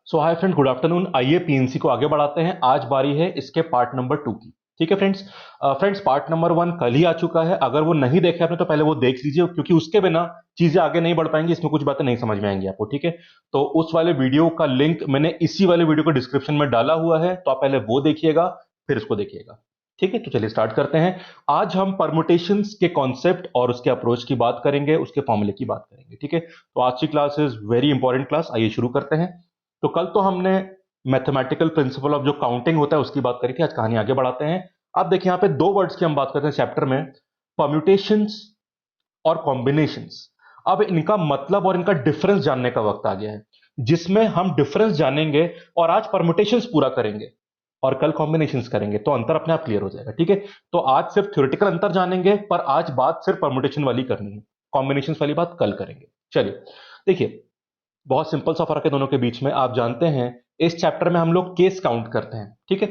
सो hi friend, good afternoon. आइए PNC को आगे बढ़ाते हैं। आज बारी है इसके पार्ट नंबर 2 की। ठीक है फ्रेंड्स। पार्ट नंबर 1 कल ही आ चुका है। अगर वो नहीं देखा आपने तो पहले वो देख लीजिए, क्योंकि उसके बिना चीजें आगे नहीं बढ़ पाएंगी। इसमें कुछ बातें नहीं समझ में आएंगी आपको। ठीक है, तो उस वाले वीडियो का लिंक मैंने इसी वाले वीडियो को डिस्क्रिप्शन में डाला हुआ है, तो आप पहले वो देखिएगा फिर इसको देखिएगा। ठीक है, तो चलिए स्टार्ट करते हैं। आज हम परमुटेशंस के कॉन्सेप्ट और उसके अप्रोच की बात करेंगे, उसके फॉर्मूले की बात करेंगे। ठीक है, तो आज की class is very important class. आइए शुरू करते हैं। तो कल तो हमने मैथमेटिकल प्रिंसिपल ऑफ जो काउंटिंग होता है उसकी बात करी थी। आज कहानी आगे बढ़ाते हैं। अब देखिए, यहाँ पे दो वर्ड्स की हम बात करते हैं चैप्टर में, परम्यूटेशंस और कॉम्बिनेशंस। अब इनका मतलब और इनका डिफरेंस जानने का वक्त आ गया है, जिसमें हम डिफरेंस जानेंगे और आज परम्यूटेशंस पूरा करेंगे और कल कॉम्बिनेशंस करेंगे, तो अंतर अपने आप क्लियर हो जाएगा। ठीक है, तो आज सिर्फ थ्योरेटिकल अंतर जानेंगे, पर आज बात सिर्फ परम्यूटेशन वाली करनी है, कॉम्बिनेशंस वाली बात कल करेंगे। चलिए देखिए, बहुत सिंपल सा फर्क है दोनों के बीच में। आप जानते हैं इस चैप्टर में हम लोग केस काउंट करते हैं। ठीक है,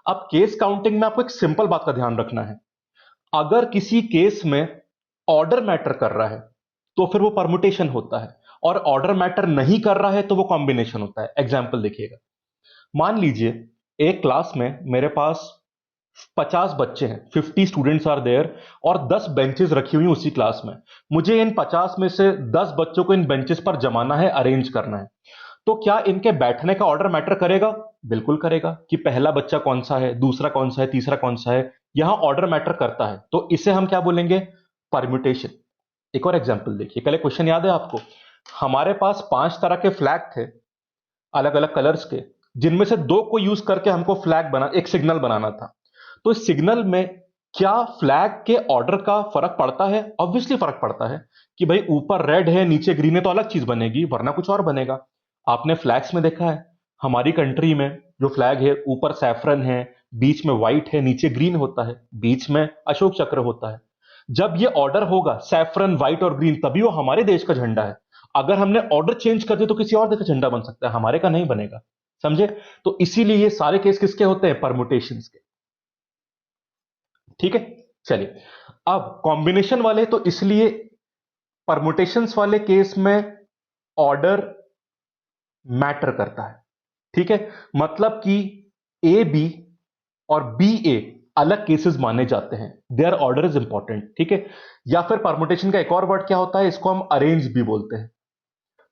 अब केस काउंटिंग में आपको एक सिंपल बात का ध्यान रखना है। अगर किसी केस में ऑर्डर मैटर कर रहा है तो फिर वो परमुटेशन होता है, और ऑर्डर मैटर नहीं कर रहा है तो वो कॉम्बिनेशन होता है। एग्जाम्पल देखिएगा, मान लीजिए एक क्लास में मेरे पास 50 बच्चे हैं, 50 स्टूडेंट्स आर देयर, और 10 बेंचेस रखी हुई उसी क्लास में। मुझे इन 50 में से 10 बच्चों को इन बेंचेस पर जमाना है, अरेंज करना है। तो क्या इनके बैठने का ऑर्डर मैटर करेगा? बिल्कुल करेगा, कि पहला बच्चा कौन सा है, दूसरा कौन सा है, तीसरा कौन सा है। यहां ऑर्डर मैटर करता है, तो इसे हम क्या बोलेंगे? परम्यूटेशन। एक और एग्जांपल देखिए, कल एक क्वेश्चन याद है आपको? हमारे पास 5 तरह के फ्लैग थे, अलग अलग कलर्स के, जिनमें से 2 को यूज करके हमको फ्लैग बना एक सिग्नल बनाना था। तो इस सिग्नल में क्या फ्लैग के ऑर्डर का फर्क पड़ता है? ऑब्वियसली फर्क पड़ता है, कि भाई ऊपर रेड है नीचे ग्रीन है तो अलग चीज बनेगी, वरना कुछ और बनेगा। आपने फ्लैग्स में देखा है, हमारी कंट्री में जो फ्लैग है ऊपर सैफरन है, बीच में व्हाइट है, नीचे ग्रीन होता है, बीच में अशोक चक्र होता है। जब ये ऑर्डर होगा सैफरन, व्हाइट और ग्रीन, तभी वो हमारे देश का झंडा है। अगर हमने ऑर्डर चेंज कर दिया तो किसी और देश का झंडा बन सकता है, हमारे का नहीं बनेगा। समझे? तो इसीलिए ये सारे केस किसके होते हैं? परमुटेशंस के। ठीक है, चलिए अब कॉम्बिनेशन वाले, तो इसलिए परमुटेशंस वाले केस में ऑर्डर मैटर करता है। ठीक है, मतलब कि ए बी और बी ए अलग केसेस माने जाते हैं, देयर ऑर्डर इज इंपॉर्टेंट। ठीक है, या फिर परमुटेशन का एक और वर्ड क्या होता है, इसको हम अरेंज भी बोलते हैं।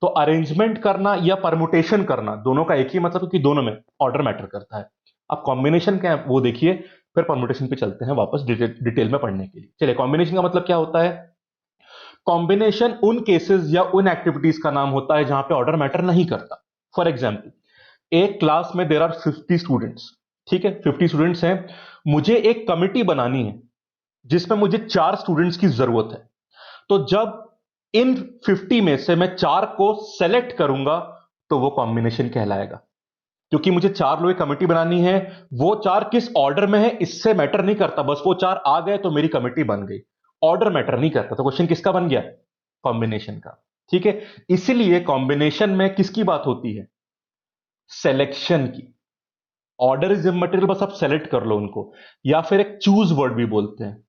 तो अरेंजमेंट करना या परमुटेशन करना, दोनों का एक ही मतलब, क्योंकि दोनों में ऑर्डर मैटर करता है। अब कॉम्बिनेशन क्या है वो देखिए, फिर परमुटेशन पे चलते हैं वापस डिटेल में पढ़ने के लिए। चलिए, कॉम्बिनेशन का मतलब क्या होता है? कॉम्बिनेशन उन केसेस या उन एक्टिविटीज का नाम होता है जहां पे ऑर्डर मैटर नहीं करता। फॉर एग्जाम्पल, एक क्लास में देर आर 50 स्टूडेंट्स। ठीक है, 50 स्टूडेंट्स हैं, मुझे एक कमिटी बनानी है जिसमें मुझे 4 स्टूडेंट्स की जरूरत है। तो जब इन 50 में से मैं 4 को सेलेक्ट करूंगा तो वो कॉम्बिनेशन कहलाएगा, क्योंकि मुझे 4 लोग कमिटी बनानी है। वो 4 किस ऑर्डर में है इससे मैटर नहीं करता, बस वो 4 आ गए तो मेरी कमिटी बन गई। ऑर्डर मैटर नहीं करता, तो क्वेश्चन किसका बन गया? कॉम्बिनेशन का। ठीक है, इसलिए कॉम्बिनेशन में किसकी बात होती है? सिलेक्शन की। ऑर्डर इज इमटेरियल, बस आप सेलेक्ट कर लो उनको, या फिर एक चूज वर्ड भी बोलते हैं।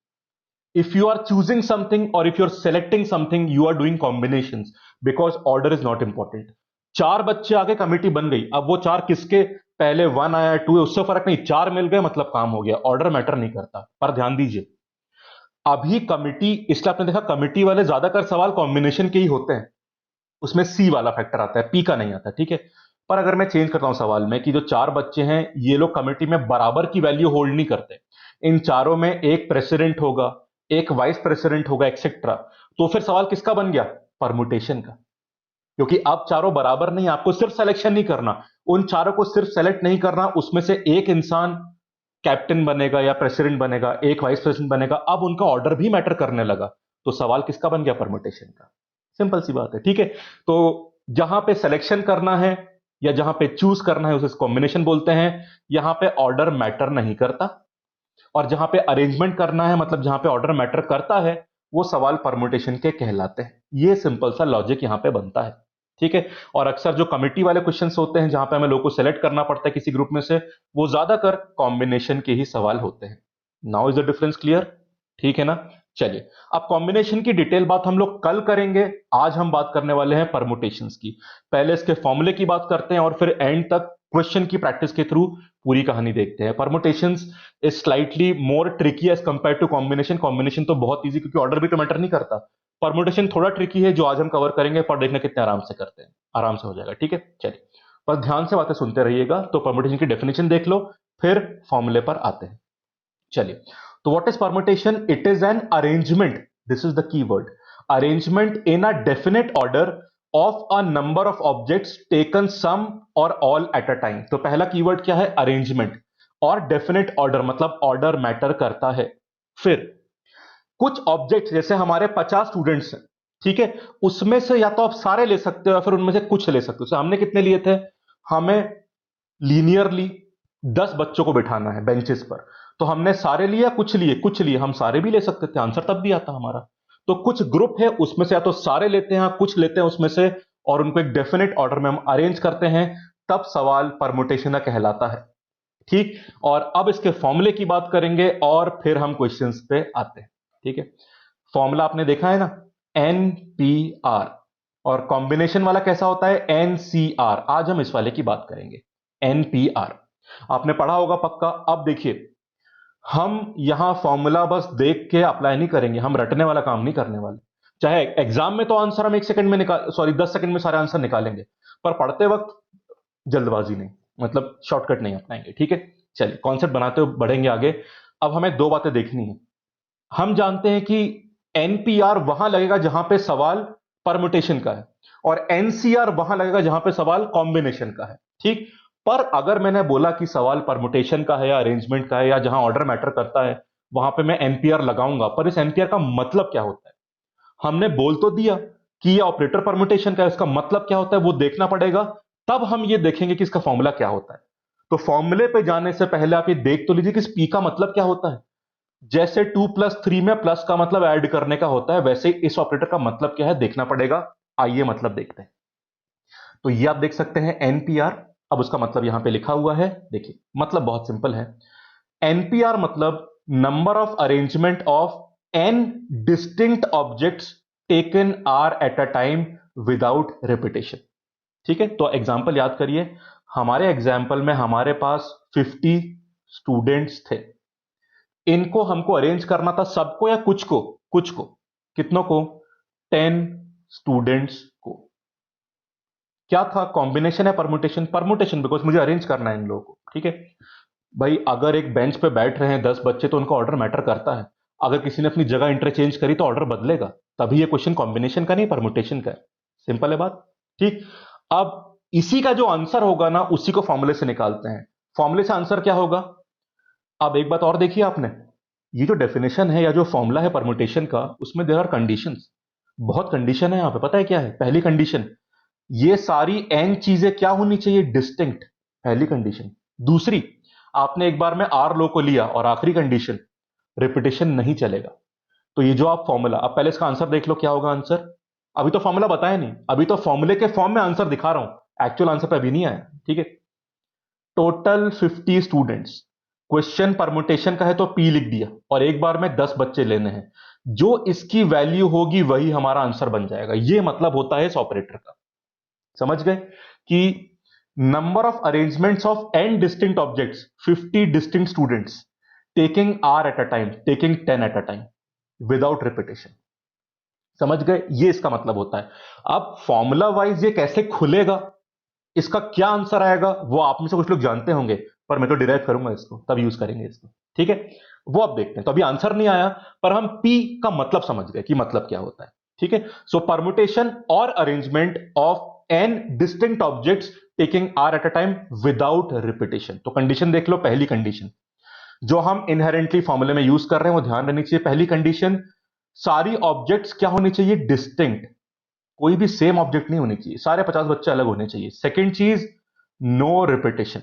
If you are choosing something or if you're selecting something, you are doing combinations because order is not important. 4 बच्चे आगे कमिटी बन गई, अब वो 4 किसके, पहले 1 आया 2 है उससे फर्क नहीं, 4 मिल गए मतलब काम हो गया। ऑर्डर मैटर नहीं करता। पर ध्यान दीजिए, अभी कमिटी, इसलिए आपने देखा कमिटी वाले ज्यादातर सवाल कॉम्बिनेशन के ही होते हैं, उसमें सी वाला फैक्टर आता है, पी का नहीं आता। ठीक है, पर अगर मैं चेंज करता हूं सवाल में कि जो 4 बच्चे हैं ये लोग कमिटी में बराबर की वैल्यू होल्ड नहीं करते, इन चारों में एक प्रेसिडेंट होगा, एक वाइस प्रेसिडेंट होगा, एक्सेट्रा, तो फिर सवाल किसका बन गया? परमुटेशन का। क्योंकि अब चारों बराबर नहीं, आपको सिर्फ सिलेक्शन नहीं करना, उन चारों को सिर्फ सेलेक्ट नहीं करना, उसमें से एक इंसान कैप्टन बनेगा या प्रेसिडेंट बनेगा, एक वाइस प्रेसिडेंट बनेगा, अब उनका ऑर्डर भी मैटर करने लगा, तो सवाल किसका बन गया? परमुटेशन का। सिंपल सी बात है। ठीक है, तो जहां पे सिलेक्शन करना है या जहां पे चूज करना है उसे कॉम्बिनेशन बोलते हैं। यहां पे ऑर्डर मैटर नहीं करता, और जहां पे अरेंजमेंट करना है, मतलब जहां पे ऑर्डर मैटर करता है, वो सवाल परमुटेशन के कहलाते हैं। ये सिंपल सा लॉजिक यहां पे बनता है। ठीक है, और अक्सर जो कमिटी वाले क्वेश्चंस होते हैं जहां पे हमें लोगों को सेलेक्ट करना पड़ता है किसी ग्रुप में से, वो ज्यादातर कॉम्बिनेशन के ही सवाल होते हैं। Now is the difference clear? ठीक है ना? चलिए, अब कॉम्बिनेशन की डिटेल बात हम लोग कल करेंगे। आज हम बात करने वाले हैं परमुटेशंस की। पहले इसके फॉर्मूले की बात करते हैं और फिर एंड तक क्वेश्चन की प्रैक्टिस के थ्रू पूरी कहानी देखते हैं। Permutations is slightly more tricky as compared to combination. Combination तो बहुत इजी, क्योंकि ऑर्डर भी तो मैटर नहीं करता। परमुटेशन थोड़ा ट्रिकी है, जो आज हम कवर करेंगे, पर देखना कितने आराम से करते हैं। आराम से हो जाएगा, ठीक है। चलिए, पर ध्यान से बातें सुनते रहिएगा। तो परमुटेशन की डेफिनेशन देख लो, फिर फॉर्मूले पर आते हैं। चलिए, तो what is permutation? It is an arrangement, this is the key word, arrangement in a definite order of a number of objects taken some or all at a time. तो पहला कीवर्ड क्या है? अरेंजमेंट। और definite order मतलब order matter करता है। फिर कुछ ऑब्जेक्ट्स, जैसे हमारे 50 स्टूडेंट्स हैं, ठीक है, उसमें से या तो आप सारे ले सकते हो या फिर उनमें से कुछ ले सकते हो। तो हमने कितने लिए थे? हमें लीनियरली 10 बच्चों को बिठाना है बेंचेस पर। तो हमने सारे लिए, कुछ लिए? कुछ लिए। हम सारे भी ले सकते थे, आंसर तब भी आता हमारा। तो कुछ ग्रुप है, उसमें से या तो सारे लेते हैं, कुछ लेते हैं उसमें से, और उनको एक डेफिनेट ऑर्डर में हम अरेंज करते हैं, तब सवाल परमुटेशन कहलाता है। ठीक। और अब इसके फॉर्मूले की बात करेंगे और फिर हम क्वेश्चंस पे आते हैं। ठीक है, फॉर्मूला आपने देखा है ना, एन पी आर। और कॉम्बिनेशन वाला कैसा होता है? N c r. आज हम इस वाले की बात करेंगे, एन पी आर। आपने पढ़ा होगा पक्का। अब देखिए, हम यहां फॉर्मूला बस देख के अप्लाई नहीं करेंगे, हम रटने वाला काम नहीं करने वाले। चाहे एग्जाम में तो आंसर हम 1 सेकंड में निकाल, सॉरी 10 सेकंड में सारे आंसर निकालेंगे, पर पढ़ते वक्त जल्दबाजी नहीं, मतलब शॉर्टकट नहीं अपनाएंगे। ठीक है, चलिए कॉन्सेप्ट बनाते हुए बढ़ेंगे आगे। अब हमें दो बातें देखनी है। हम जानते हैं कि एनपीआर वहां लगेगा जहां पे सवाल परमुटेशन का है, और एनसीआर वहां लगेगा जहां पे सवाल कॉम्बिनेशन का है। ठीक। पर अगर मैंने बोला कि सवाल परमुटेशन का है या अरेंजमेंट का है या जहां ऑर्डर मैटर करता है, वहां पे मैं एनपीआर लगाऊंगा, पर इस एनपीआर का मतलब क्या होता है? हमने बोल तो दिया कि ये ऑपरेटर परमुटेशन का है, इसका मतलब क्या होता है वो देखना पड़ेगा। तब हम ये देखेंगे कि इसका फॉर्मूला क्या होता है। तो फॉर्मूले पे जाने से पहले आप ये देख तो लीजिए कि इस पी का मतलब क्या होता है। जैसे 2+3 में प्लस का मतलब ऐड करने का होता है, वैसे ही इस ऑपरेटर का मतलब क्या है देखना पड़ेगा। आइए मतलब देखते हैं। तो ये आप देख सकते हैं एनपीआर। अब उसका मतलब यहां पे लिखा हुआ है, देखिए मतलब बहुत सिंपल है। एनपीआर मतलब number of arrangement of n distinct objects taken r at a time without repetition. ठीक है, तो एग्जाम्पल याद करिए। हमारे एग्जाम्पल में हमारे पास 50 स्टूडेंट्स थे। इनको हमको अरेंज करना था सबको या कुछ को? कुछ को। कितनों को? 10 स्टूडेंट्स को। क्या था, कॉम्बिनेशन है परमुटेशन? परमुटेशन, बिकॉज मुझे अरेंज करना है इन लोगों को। ठीक है भाई, अगर एक बेंच पे बैठ रहे हैं 10 बच्चे तो उनका ऑर्डर मैटर करता है। अगर किसी ने अपनी जगह इंटरचेंज करी तो ऑर्डर बदलेगा। तभी ये क्वेश्चन कॉम्बिनेशन का नहीं, परमुटेशन का है। सिंपल है बात। ठीक। अब इसी का जो आंसर होगा ना, उसी को फॉर्मूले से निकालते हैं। फॉर्मूले से आंसर क्या होगा? अब एक बात और देखिए आपने, ये जो डेफिनेशन है या जो फॉर्मूला है परमुटेशन का, उसमें देयर आर कंडीशंस। बहुत कंडीशन है यहां पे। पता है क्या है पहली कंडीशन? ये सारी एन चीजें क्या होनी चाहिए? डिस्टिंक्ट, पहली कंडीशन। दूसरी, आपने एक बार में आर लो को लिया, और आखिरी कंडीशन, रिपीटेशन नहीं चलेगा। तो ये जो आप फॉर्मूला, अब पहले इसका आंसर देख लो क्या होगा आंसर। अभी तो फॉर्मूला बताया नहीं, अभी तो फॉर्मूले के फॉर्म में आंसर दिखा रहा हूं, एक्चुअल आंसर पे अभी नहीं आया। ठीक है, टोटल 50 स्टूडेंट्स। क्वेश्चन परमुटेशन का है तो पी लिख दिया, और एक बार में 10 बच्चे लेने हैं। जो इसकी वैल्यू होगी वही हमारा आंसर बन जाएगा। ये मतलब होता है इस ऑपरेटर का। समझ गए कि number of arrangements of n distinct objects, 50 distinct students taking r at a time, taking 10 at a time without repetition. समझ गए, ये इसका मतलब होता है। अब फॉर्मूला वाइज ये कैसे खुलेगा, इसका क्या आंसर आएगा, वो आप में से कुछ लोग जानते होंगे, पर मैं तो डिराइव करूंगा इसको, तब यूज करेंगे इसको। ठीक है, वो अब देखते हैं। तो अभी आंसर नहीं आया, पर हम पी का मतलब समझ गए कि मतलब क्या होता है। ठीक है, so permutation or arrangement of n distinct objects taking r at a time without repetition. तो कंडीशन देख लो। पहली कंडीशन जो हम इनहेरेंटली फॉर्मूले में यूज कर रहे हैं वो ध्यान रहनी चाहिए। पहली कंडीशन, सारी ऑब्जेक्ट्स क्या होनी चाहिए? डिस्टिंक्ट। कोई भी सेम ऑब्जेक्ट नहीं होनी चाहिए, सारे 50 बच्चे अलग होने चाहिए। सेकंड चीज, नो रिपीटेशन।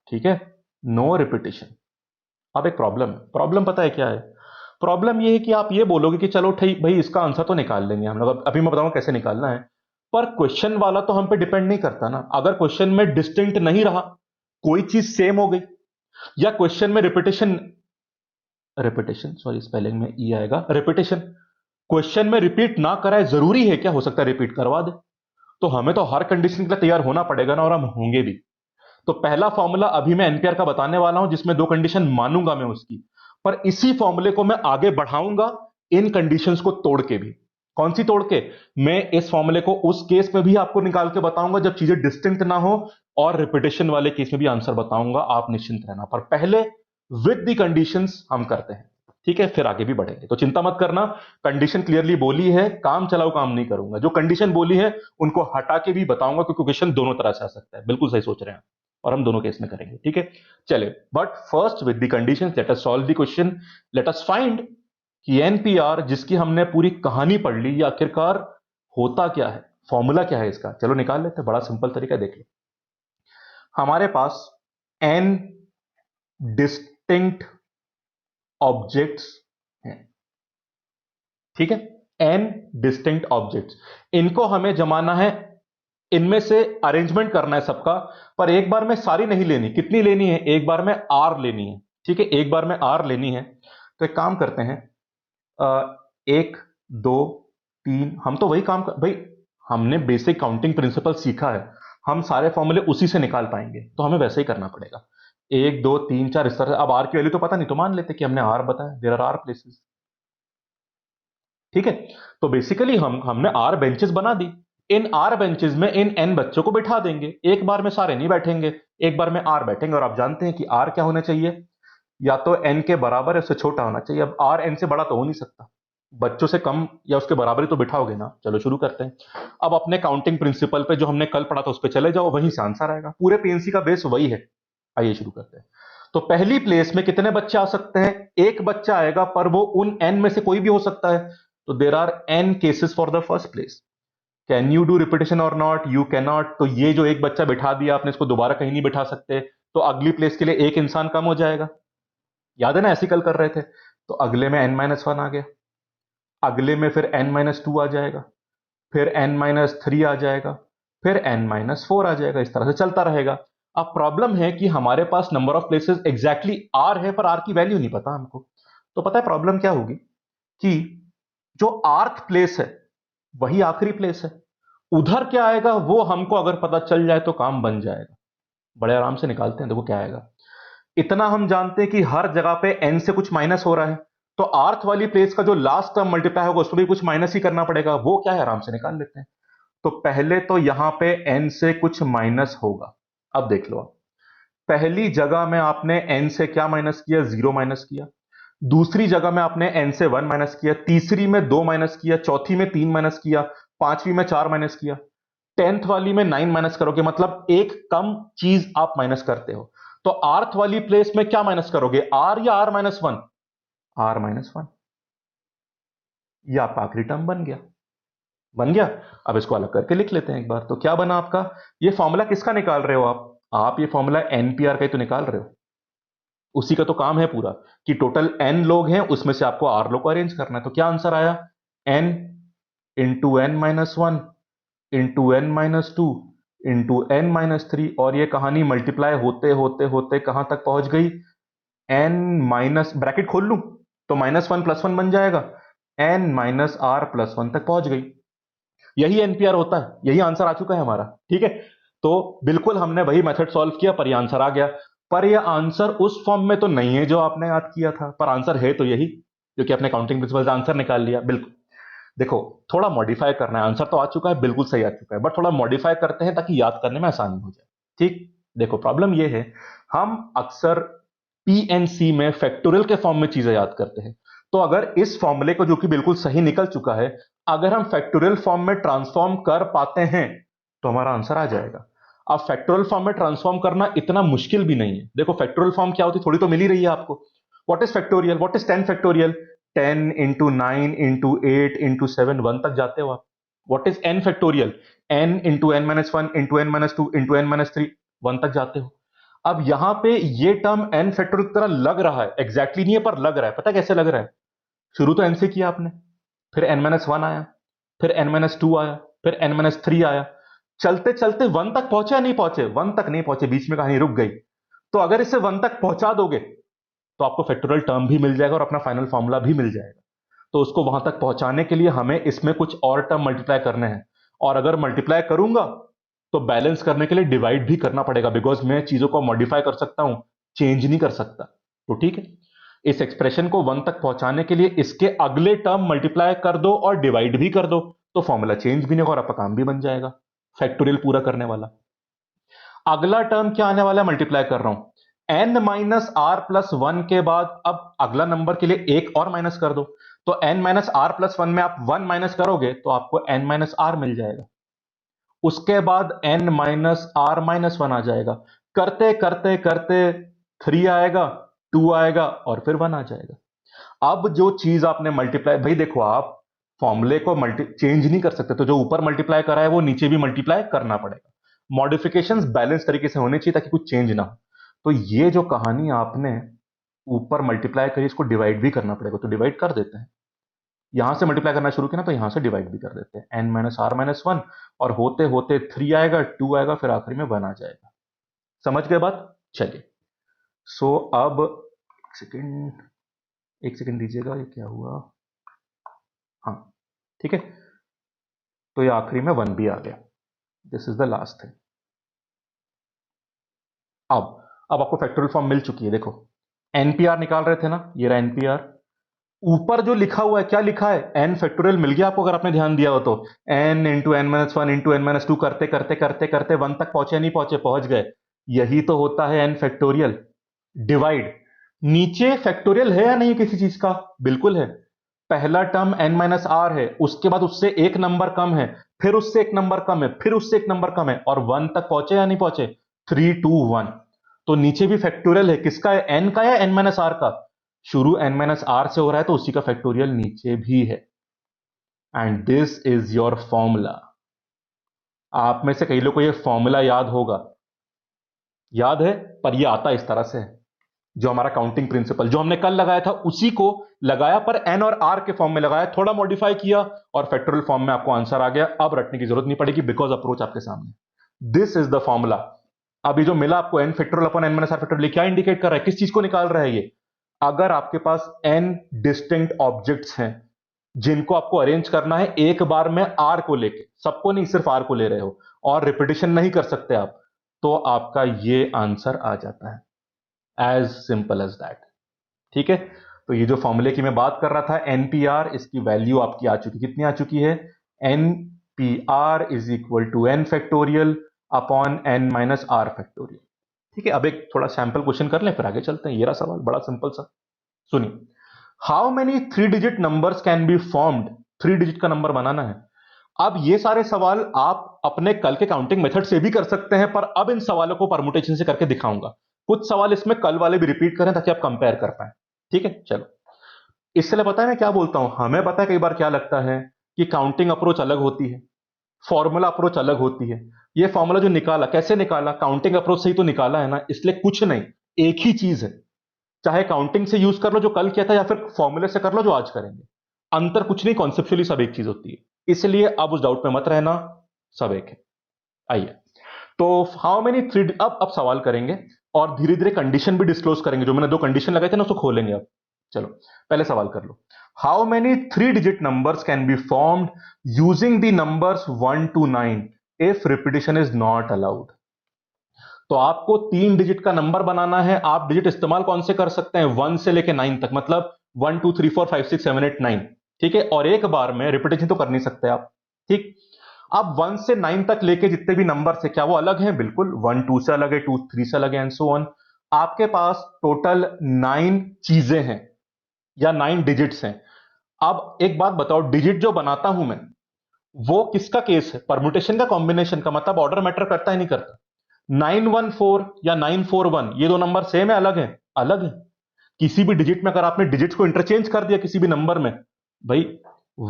ठीक है, नो रिपीटेशन। अब एक प्रॉब्लम है। प्रॉब्लम पता है क्या है? प्रॉब्लम ये है कि आप ये बोलोगे कि चलो ठीक भाई, इसका आंसर तो निकाल लेंगे हम लोग, अभी मैं बताऊंगा कैसे निकालना है। पर क्वेश्चन वाला तो हम पे डिपेंड नहीं करता ना। अगर क्वेश्चन में डिस्टिंक्ट नहीं रहा, कोई चीज सेम हो गई, या क्वेश्चन में रिपीटेशन रिपीटेशन, सॉरी स्पेलिंग में ई आएगा, रिपीटेशन। क्वेश्चन में रिपीट ना कराए जरूरी है क्या? हो सकता है रिपीट करवा दे। तो हमें तो हर कंडीशन के लिए तैयार होना पड़ेगा ना, और हम होंगे भी। तो पहला फॉर्मूला अभी मैं एनपीआर का बताने वाला हूं, जिसमें दो कंडीशन मानूंगा मैं उसकी, पर इसी फॉर्मूले को मैं आगे बढ़ाऊंगा इन कंडीशंस को तोड़ के भी। कौन सी तोड़ के? मैं इस फॉर्मूले को उस केस में भी आपको निकाल के बताऊंगा जब चीजें डिस्टिंक्ट ना हो, और रिपीटेशन वाले केस में भी आंसर बताऊंगा, आप निश्चिंत रहना। पर पहले विद दी कंडीशंस हम करते हैं, ठीक है? फिर आगे भी बढ़ेंगे, तो चिंता मत करना। कंडीशन क्लियरली बोली है, काम चलाओ काम नहीं करूंगा। जो कंडीशन बोली है उनको हटा के भी बताऊंगा, क्योंकि क्वेश्चन दोनों तरह से आ सकता है। बिल्कुल सही सोच रहे हैं, और हम दोनों केस में करेंगे, ठीक है? चले, but first with the conditions let us solve the question. Let us find कि एनपीआर, जिसकी हमने पूरी कहानी पढ़ ली, ये आखिरकार होता क्या है, फॉर्मूला क्या है इसका। चलो निकाल लेते हैं, बड़ा सिंपल तरीका देख लो। हमारे पास एन डिस्टिंक्ट ऑब्जेक्ट्स हैं, ठीक है? एन डिस्टिंक्ट ऑब्जेक्ट्स, इनको हमें जमाना है, इनमें से अरेंजमेंट करना है सबका। पर एक बार में सारी नहीं लेनी। कितनी लेनी है? एक बार में आर लेनी है, ठीक है? एक बार में आर लेनी है। तो एक काम करते हैं, एक, दो, तीन, हम तो वही काम भाई, हमने बेसिक काउंटिंग प्रिंसिपल सीखा है, हम सारे फॉर्मूले उसी से निकाल पाएंगे, तो हमें वैसे ही करना पड़ेगा। एक, दो, तीन, चार, इस तरह। अब आर की वैल्यू तो पता नहीं, तो मान लेते कि हमने आर बताया, देयर आर आर प्लेसेस, ठीक है? तो बेसिकली हमने आर बेंचेस बना दी। इन आर बेंचेस में इन एन बच्चों को बिठा देंगे। एक बार में सारे नहीं बैठेंगे, एक बार में आर बैठेंगे। और आप जानते हैं कि आर क्या होना चाहिए? या तो एन के बराबर है, उससे छोटा होना चाहिए। अब आर एन से बड़ा तो हो नहीं सकता, बच्चों से कम या उसके बराबर ही तो बिठाओगे ना। चलो शुरू करते हैं। अब अपने काउंटिंग प्रिंसिपल पे जो हमने कल पढ़ा था उस पर चले जाओ, वहीं से आंसर आएगा। पूरे पीएनसी का बेस वही है। आइए शुरू करते हैं। तो पहली प्लेस में कितने बच्चे आ सकते हैं? एक बच्चा आएगा, पर वो उन एन में से कोई भी हो सकता है। तो there are n cases for the first place. Can you do repetition or not? You can not. तो ये जो एक बच्चा बिठा दिया आपने, इसको दोबारा कहीं नहीं बिठा सकते, तो अगली प्लेस के लिए एक इंसान कम हो जाएगा। याद है ना, ऐसे कल कर रहे थे। तो अगले में एन माइनस वन आ गया, अगले में फिर एन माइनस टू आ जाएगा, फिर एन माइनस थ्री आ जाएगा, फिर एन माइनस फोर आ जाएगा। इस तरह से चलता रहेगा। अब प्रॉब्लम है कि हमारे पास number of places exactly r है, पर आर की वैल्यू नहीं पता हमको। तो पता है प्रॉब्लम क्या होगी? कि जो आर्थ प्लेस है वही आखिरी प्लेस है। उधर क्या आएगा वो हमको अगर पता चल जाए तो काम बन जाएगा। बड़े आराम से निकालते हैं, देखो क्या आएगा। इतना हम जानते हैं कि हर जगह पे एन से कुछ माइनस हो रहा है, तो आर्थ वाली प्लेस का जो लास्ट टर्म मल्टीप्लाई होगा उसमें भी कुछ माइनस ही करना पड़ेगा। वो क्या है, आराम से निकाल लेते हैं। तो पहले तो यहां पे एन से कुछ माइनस होगा। अब देख लो आप, पहली जगह में आपने एन से क्या माइनस किया? जीरो माइनस किया। दूसरी जगह में आपने एन से वन माइनस किया, तीसरी में दो माइनस किया, चौथी में तीन माइनस किया, पांचवी में चार माइनस किया, टेंथ वाली में नाइन माइनस करोगे, मतलब एक कम चीज आप माइनस करते हो। तो आर्थ वाली प्लेस में क्या माइनस करोगे? आर या r minus one? R minus one. ये आपका आखिरी टर्म बन गया। बन गया। अब इसको अलग करके लिख लेते हैं एक बार। तो क्या बना आपका? ये फॉर्मूला किसका निकाल रहे हो आप ये फॉर्मूला एनपीआर का ही तो निकाल रहे हो। उसी का तो काम है पूरा, कि टोटल एन लोग हैं, उसमें से आपको आर लोग को अरेंज करना है। तो क्या आंसर आया? N into n minus one into n minus two into n minus three. और ये कहानी मल्टीप्लाई होते होते होते कहां तक पहुंच गई? एन माइनस, ब्रैकेट खोल लूं तो माइनस वन प्लस वन बन जाएगा, n minus r plus one तक पहुंच गई। यही एनपीआर होता है, यही आंसर आ चुका है हमारा, ठीक है? तो बिल्कुल हमने वही मेथड सॉल्व किया, पर ये आंसर आ गया। पर ये आंसर उस फॉर्म में तो नहीं है जो आपने याद किया था, पर आंसर है तो यही, क्योंकि आपने काउंटिंग प्रिंसिपल से आंसर निकाल लिया। बिल्कुल। देखो, थोड़ा मॉडिफाई करना है, आंसर तो आ चुका है, बिल्कुल सही आ चुका है, बट थोड़ा मॉडिफाई करते हैं ताकि याद करने में आसानी हो जाए, ठीक? देखो प्रॉब्लम ये है, हम अक्सर पीएनसी में फैक्टोरियल के फॉर्म में चीजें याद करते हैं। तो अगर इस फॉर्मूले को, जो कि बिल्कुल सही निकल चुका है, अगर हम फैक्टोरियल फॉर्म में ट्रांसफॉर्म कर पाते हैं तो हमारा आंसर आ जाएगा। अब फैक्टोरियल फॉर्म में ट्रांसफॉर्म करना इतना मुश्किल भी नहीं है। देखो फैक्टोरियल फॉर्म क्या होती है, थोड़ी तो मिल ही रही है आपको। What is factorial? What is ten factorial? Ten into nine into eight into seven, one तक जाते हो आप। What is n factorial? N into n minus one into n minus two into n minus three, one तक जाते हो। अब यहां पे ये टर्म एन फैक्टोरियल की तरह लग रहा है, एग्जैक्टली नहीं है पर लग रहा है। पता कैसे लग रहा है? शुरू तो एन से किया आपने, फिर एन माइनस वन आया, फिर एन माइनस टू आया, फिर एन माइनस थ्री आया, चलते चलते वन तक पहुंचे या नहीं पहुंचे? वन तक नहीं पहुंचे, बीच में कहानी रुक गई। तो अगर इसे वन तक पहुंचा दोगे तो आपको फैक्टोरियल टर्म भी मिल जाएगा और अपना फाइनल फॉर्मूला भी मिल जाएगा। तो उसको वहां तक पहुंचाने के लिए हमें इसमें कुछ और टर्म मल्टीप्लाई करने हैं, और अगर मल्टीप्लाई करूंगा तो बैलेंस करने के लिए डिवाइड भी करना पड़ेगा, बिकॉज मैं चीजों को मॉडिफाई कर सकता हूं, चेंज नहीं कर सकता। तो ठीक है, इस एक्सप्रेशन को 1 तक पहुंचाने के लिए इसके अगले टर्म मल्टीप्लाई कर दो और डिवाइड भी कर दो, तो फॉर्मूला चेंज भी नहीं होगा और आपका काम भी बन जाएगा, फैक्टोरियल पूरा करने वाला। अगला टर्म क्या आने वाला है, मल्टीप्लाई कर रहा हूं n minus r plus one के बाद अब अगला नंबर के लिए एक और माइनस कर दो, तो n minus r plus one में आप 1 माइनस करोगे तो आपको n माइनस आर मिल जाएगा। उसके बाद n minus r minus one आ जाएगा, करते करते करते 3 आएगा, 2 आएगा और फिर 1 आ जाएगा। अब जो चीज आपने मल्टीप्लाई, भाई देखो आप फॉर्मूले को मल्टी चेंज नहीं कर सकते, तो जो ऊपर मल्टीप्लाई करा है वो नीचे भी मल्टीप्लाई करना पड़ेगा। मॉडिफिकेशंस बैलेंस तरीके से होने चाहिए ताकि कुछ चेंज ना हो। तो ये जो कहानी आपने ऊपर मल्टीप्लाई करी, इसको डिवाइड भी करना पड़ेगा, तो डिवाइड कर देते हैं। यहां से मल्टीप्लाई करना शुरू किया ना, तो यहां से डिवाइड भी कर देते हैं, n minus r minus one, और होते होते 3 आएगा, 2 आएगा, फिर आखिरी में 1 आ जाएगा। समझ गए बात? चलिए, सो अब एक सेकेंड दीजिएगा, ये क्या हुआ? हाँ ठीक है, तो ये आखिरी में 1 भी आ गया। This is the last thing. अब आपको फैक्टोरियल फॉर्म मिल चुकी है। देखो एनपीआर निकाल रहे थे ना, ये रहा एनपीआर। ऊपर जो लिखा हुआ है, क्या लिखा है? एन फैक्टोरियल मिल गया आपको, अगर आपने ध्यान दिया हो तो। N into n minus one into n minus two करते करते करते करते 1 तक पहुंचे, नहीं पहुंचे? पहुंच गए। यही तो होता है एन फैक्टोरियल। डिवाइड, नीचे फैक्टोरियल है या नहीं किसी चीज का? बिल्कुल है। पहला टर्म n माइनस आर है, उसके बाद उससे एक नंबर कम है, फिर उससे एक नंबर कम है, फिर उससे एक नंबर कम है, और 1 तक पहुंचे या नहीं पहुंचे? 3 2 1। तो नीचे भी फैक्टोरियल है, किसका है? n का या n माइनस आर का? शुरू n माइनस आर से हो रहा है तो उसी का फैक्टोरियल नीचे भी है। And this is your formula. आप में से कई लोग को यह फॉर्मूला याद होगा, याद है, पर यह आता इस तरह से है। जो हमारा काउंटिंग प्रिंसिपल जो हमने कल लगाया था उसी को लगाया, पर एन और आर के फॉर्म में लगाया, थोड़ा मॉडिफाई किया और फैक्टोरियल फॉर्म में आपको आंसर आ गया। अब रटने की जरूरत नहीं पड़ेगी, बिकॉज अप्रोच आपके सामने। This is the formula. अभी जो मिला आपको n factorial upon n minus r factorial, क्या इंडिकेट कर रहा है, किस चीज को निकाल रहा है ये? अगर आपके पास एन डिस्टिंक्ट ऑब्जेक्ट्स हैं जिनको आपको अरेंज करना है एक बार में आर को लेके, सबको नहीं, सिर्फ आर को ले रहे हो और रिपीटिशन नहीं कर सकते आप, तो आपका ये आंसर आ जाता है। As simple as that. ठीक है, तो ये जो फॉर्मूले की मैं बात कर रहा था एनपीआर, इसकी वैल्यू आपकी आ चुकी, कितनी आ चुकी है? NPR is equal to n factorial upon n minus r factorial. ठीक है, अब एक थोड़ा सैंपल क्वेश्चन कर लें फिर आगे चलते हैं। ये रहा सवाल, बड़ा सिंपल सा, सुनिए। How many 3 digit numbers can be formed? 3 digit का नंबर बनाना है। अब ये सारे सवाल आप अपने कल के काउंटिंग मेथड से भी कर सकते हैं, पर अब इन सवालों को परमुटेशन से करके दिखाऊंगा। कुछ सवाल इसमें कल वाले भी रिपीट करें ताकि आप कंपेयर कर पाए। ठीक है, चलो। इससे पता है मैं क्या बोलता हूं, हमें पता है कई बार क्या लगता है कि काउंटिंग अप्रोच अलग होती है, फॉर्मूला अप्रोच अलग होती है। ये फॉर्मूला जो निकाला, कैसे निकाला? काउंटिंग अप्रोच से ही तो निकाला है ना, इसलिए कुछ नहीं, एक ही चीज है। चाहे काउंटिंग से यूज कर लो जो कल किया था, या फिर फॉर्मूले से कर लो जो आज करेंगे। अंतर कुछ नहीं, कॉन्सेप्चुअली सब एक चीज होती है। इसलिए अब उस डाउट में मत रहना, सब एक है। आइए, तो हाउ मेनी 3, अब सवाल करेंगे और धीरे धीरे कंडीशन भी डिस्क्लोज करेंगे। जो मैंने 2 कंडीशन लगाए थे ना, उसको खोलेंगे अब। चलो पहले सवाल कर लो। How many 3 digit numbers can be formed using the numbers 1 to 9 if repetition is not allowed? तो आपको 3 डिजिट का नंबर बनाना है। आप डिजिट इस्तेमाल कौन से कर सकते हैं? 1 से लेके 9 तक, मतलब 1 2 3 4 5 6 7 8 9। ठीक है, और एक बार में रिपीटेशन तो कर नहीं सकते आप। ठीक, अब 1 से 9 तक लेके जितने भी नंबर है, क्या वो अलग हैं? बिल्कुल। 1 2 से अलग है, 2 3 से अलग है, एंड सो ऑन। आपके पास टोटल 9 चीजें हैं या 9 डिजिट्स हैं। अब एक बात बताओ, डिजिट जो बनाता हूं मैं, वो किसका केस है? परम्यूटेशन का, कॉम्बिनेशन का? मतलब ऑर्डर मैटर करता है, नहीं करता? 914 या 941, ये दो नंबर सेम है, अलग है? अलग है। किसी भी डिजिट में अगर आपने डिजिट्स को इंटरचेंज कर दिया किसी भी नंबर में, भाई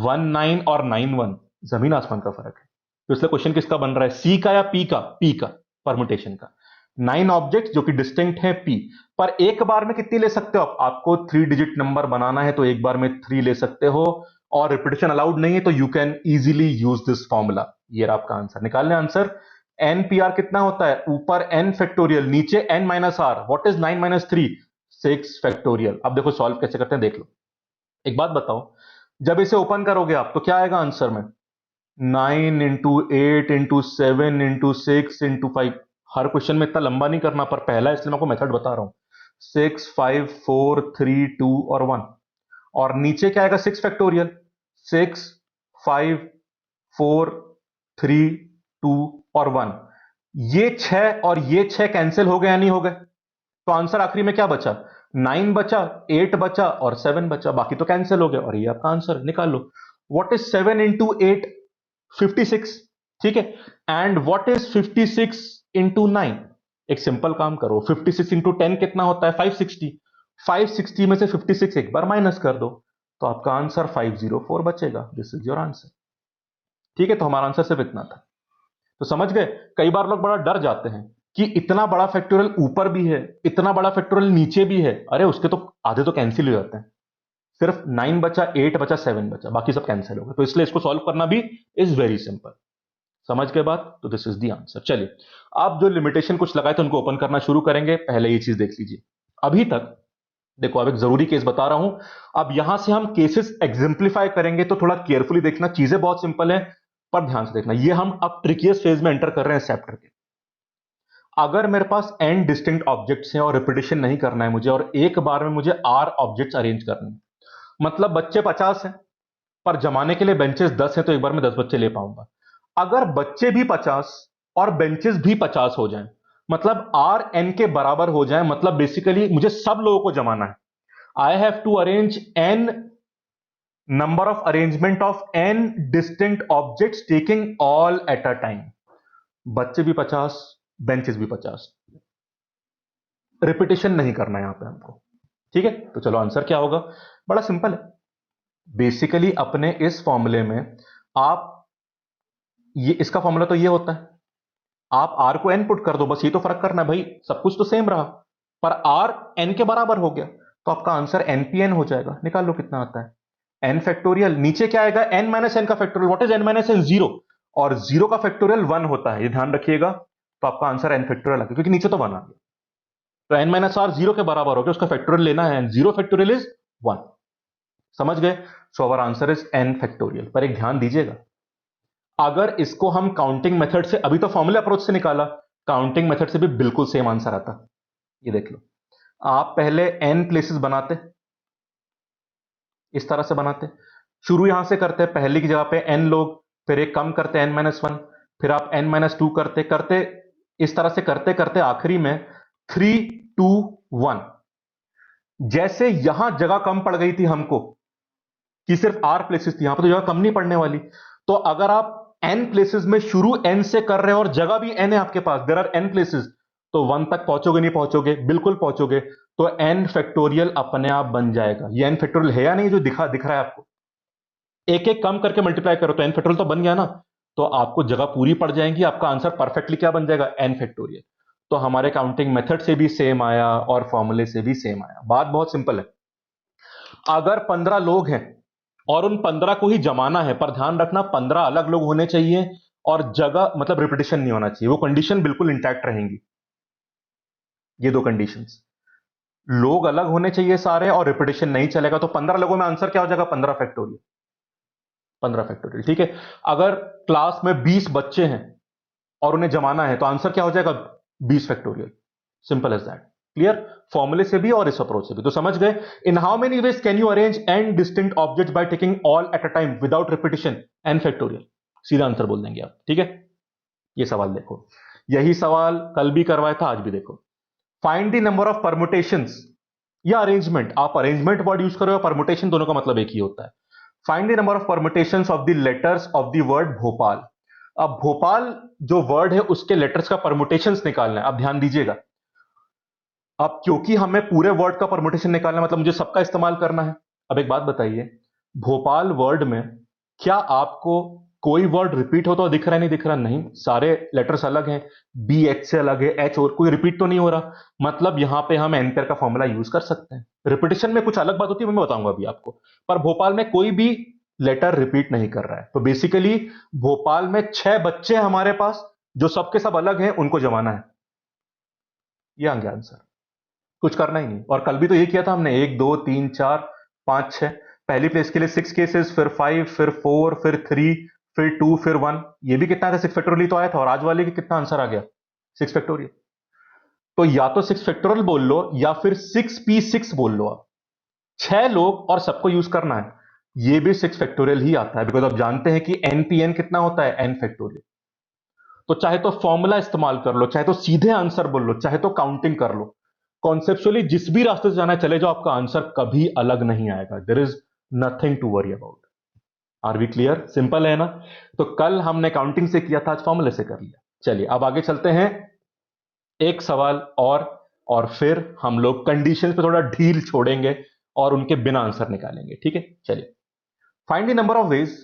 19 और 91 जमीन आसमान का फर्क है। तो इसलिए क्वेश्चन किसका बन रहा है? सी का या पी का? पी का, परमुटेशन का। 9 ऑब्जेक्ट जो कि डिस्टिंक्ट है, पी। पर एक बार में कितनी ले सकते हो आप? आपको 3 डिजिट नंबर बनाना है तो एक बार में 3 ले सकते हो, और रिपीटेशन अलाउड नहीं है, तो you can easily use this formula. ये रहा आपका आंसर। निकालने आंसर। एनपीआर कितना होता है? ऊपर एन फैक्टोरियल, नीचे n minus r. What is 9 minus 3? 6 factorial. अब देखो सॉल्व कैसे करते हैं, देख लो। एक बात बताओ, जब इसे ओपन करोगे आप तो क्या आएगा आंसर में? 9 इंटू 8 इंटू 7 इंटू 6 इंटू 5। हर क्वेश्चन में इतना लंबा नहीं करना, पर पहला है इसलिए मैं आपको मेथड बता रहा हूं। 6 5 4 3 2 और 1। और नीचे क्या आएगा? 6 फैक्टोरियल। 6 5 4 3 2 और 1। ये 6 और ये 6 कैंसिल हो गए या नहीं हो गए? तो आंसर आखिरी में क्या बचा? 9 बचा, 8 बचा और 7 बचा, बाकी तो कैंसिल हो गए। और ये आपका आंसर, निकाल लो। What is 7 into 8? 56। ठीक है। And what is 56 into 9? एक सिंपल काम करो, 56 इंटू 10 कितना होता है? 560। 560 में से 56 एक बार माइनस कर दो, तो आपका आंसर 504 बचेगा। This is your answer. ठीक है, तो हमारा आंसर सिर्फ इतना था। तो समझ गए? कई बार लोग बड़ा डर जाते हैं कि इतना बड़ा फैक्टोरियल ऊपर भी है, इतना बड़ा फैक्टोरियल नीचे भी है। अरे उसके तो आधे तो कैंसिल हो जाते हैं। सिर्फ 9 बचा, 8 बचा, 7 बचा, बाकी सब कैंसिल हो गए। तो इसलिए इसको सॉल्व करना भी इज वेरी सिंपल। समझ के बाद? तो दिस इज द आंसर। चलिए, आप जो लिमिटेशन कुछ लगाए थे उनको ओपन करना शुरू करेंगे। पहले ये चीज देख लीजिए। अभी तक देखो, अब एक जरूरी केस बता रहा हूं। अब यहां से हम केसेस एग्जाम्प्लीफाई करेंगे, तो थोड़ा केयरफुली देखना। चीजें बहुत सिंपल है, पर ध्यान से देखना। ये हम अब ट्रिकियस्ट फेज में एंटर कर रहे हैं इस चैप्टर के। अगर मेरे पास n डिस्टिंक्ट ऑब्जेक्ट्स हैं और रिपीटिशन नहीं करना है मुझे, और एक बार में मुझे r ऑब्जेक्ट्स अरेंज करने हैं, मतलब बच्चे 50 हैं पर जमाने के लिए बेंचेस 10 हैं, तो एक बार में 10 बच्चे ले पाऊंगा। अगर बच्चे भी 50 और बेंचेस भी 50 हो जाएं, मतलब r n के बराबर हो जाए, मतलब बेसिकली मुझे सब लोगों को जमाना है। I have to arrange n number of arrangement of n distinct objects taking all at a time. बच्चे भी 50, बेंचेस भी 50। रिपीटिशन नहीं करना है यहां पे हमको। ठीक है, तो चलो आंसर क्या होगा? बड़ा सिंपल है। बेसिकली अपने इस फॉर्मूले में आप, ये इसका फॉर्मूला तो ये होता है, आप r को n पुट कर दो, बस ये तो फर्क करना है भाई। सब कुछ तो सेम रहा, पर r n के बराबर हो गया, तो आपका आंसर npn हो जाएगा। निकाल लो कितना आता है। n फैक्टोरियल, नीचे क्या आएगा? n माइनस एन का factorial. What is n minus n? 0। और 0 का फैक्टोरियल 1 होता है, ये ध्यान रखिएगा। तो आपका आंसर n फैक्टोरियल आ गया, क्योंकि नीचे तो 1 आ गया। तो n माइनस आर 0 के बराबर हो गया, उसका फैक्टोरियल लेना है। 0 फैक्टोरियल इज 1। समझ गए? So our answer is n factorial. पर एक ध्यान दीजिएगा, अगर इसको हम काउंटिंग मेथड से, अभी तो फॉर्मूला अप्रोच से निकाला, काउंटिंग मेथड से भी बिल्कुल सेम आंसर आता। ये देख लो, आप पहले n प्लेसेस बनाते, इस तरह से बनाते, शुरू यहां से करते, पहले की जगह पे n लोग, फिर एक कम करते n-1, फिर आप n-2 करते करते, इस तरह से करते करते आखिरी में 3 2 1। जैसे यहां जगह कम पड़ गई थी हमको, कि सिर्फ r प्लेसेस थी, यहां पर तो जगह कम नहीं पड़ने वाली। तो अगर आप n प्लेसेस में शुरू n से कर रहे हो और जगह भी n है आपके पास, देयर आर n प्लेसेस, तो 1 तक पहुंचोगे नहीं पहुंचोगे? बिल्कुल पहुंचोगे। तो n फैक्टोरियल अपने आप बन जाएगा। ये n फैक्टोरियल है या नहीं जो दिख रहा है आपको? एक एक कम करके मल्टीप्लाई करो तो n फैक्टोरियल तो बन गया ना। तो आपको जगह पूरी पड़ जाएगी, आपका आंसर परफेक्टली क्या बन जाएगा? n factorial. तो हमारे काउंटिंग मेथड से भी सेम आया और फॉर्मूले से भी सेम आया। बात बहुत सिंपल है। अगर 15 लोग हैं और उन 15 को ही जमाना है, पर ध्यान रखना 15 अलग लोग होने चाहिए और जगह मतलब रिपीटिशन नहीं होना चाहिए, वो कंडीशन बिल्कुल इंटैक्ट रहेंगी। ये दो कंडीशंस, लोग अलग होने चाहिए सारे और रिपीटिशन नहीं चलेगा। तो 15 लोगों में आंसर क्या हो जाएगा? 15 फैक्टोरियल। 15 फैक्टोरियल, ठीक है। अगर क्लास में 20 बच्चे हैं और उन्हें जमाना है, तो आंसर क्या हो जाएगा? 20 factorial. Simple as that. Clear? फॉर्मूले से भी और इस अप्रोच से भी। तो समझ गए? In how many ways can you arrange n distinct objects by taking all at a time without repetition? n factorial. सीधा आंसर बोल देंगे आप। ठीक है, ये सवाल देखो, यही सवाल कल भी करवाया था, आज भी देखो। Find the number of permutations या अरेंजमेंट, आप अरेंजमेंट वर्ड यूज करो या परमुटेशन, दोनों का मतलब एक ही होता है। Find the number of permutations of the letters of the word Bhopal. अब भोपाल जो वर्ड है उसके लेटर्स का परमुटेशंस निकालना है। अब ध्यान दीजिएगा, अब क्योंकि हमें पूरे वर्ड का परमुटेशन निकालना है, मतलब मुझे सबका इस्तेमाल करना है। अब एक बात बताइए, भोपाल वर्ड में क्या आपको कोई वर्ड रिपीट होता हुआ दिख रहा है? नहीं दिख रहा। नहीं, सारे लेटर्स अलग हैं, बी एच से अलग है, एच और कोई रिपीट तो नहीं हो रहा। मतलब यहां पे हम एन पेयर का फॉर्मूला यूज कर सकते हैं। रिपीटिशन में कुछ अलग बात होती है, मैं बताऊंगा अभी आपको। पर भोपाल में कोई भी लेटर रिपीट नहीं कर रहा है, तो बेसिकली भोपाल में 6 बच्चे हैं हमारे पास, जो सबके सब अलग हैं, उनको जमाना है। ये आ गया आंसर। कुछ करना ही नहीं। और कल भी तो ये किया था हमने, 1 2 3 4 5 6, पहली प्लेस के लिए 6 केसेस, फिर 5, फिर 4, फिर 3, फिर 2, फिर 1। ये भी कितना था, 6 फैक्टोरियल तो आया था। और आज वाले की कितना आंसर आ गया, 6 फैक्टोरियल। तो या तो 6 फैक्टोरियल बोल लो या फिर 6p6 बोल लो आप। 6 लोग और सबको यूज करना है, ये भी 6 फैक्टोरियल ही आता है, बिकॉज आप जानते हैं कि npn कितना होता है, n फैक्टोरियल। तो चाहे तो फॉर्मूला इस्तेमाल कर लो, चाहे तो सीधे आंसर बोल लो, चाहे तो काउंटिंग कर लो, कॉन्सेप्चुअली जिस भी रास्ते से जाना है चले जाओ, आपका आंसर कभी अलग नहीं आएगा। There is nothing to worry about. Are we clear? Simple है ना? तो कल हमने काउंटिंग से किया था, आज फॉर्मूले से कर लिया। चलिए अब आगे चलते हैं, एक सवाल और फिर हम लोग कंडीशंस पे थोड़ा ढील छोड़ेंगे और उनके बिना आंसर निकालेंगे। ठीक है, चलिए। Find the number of ways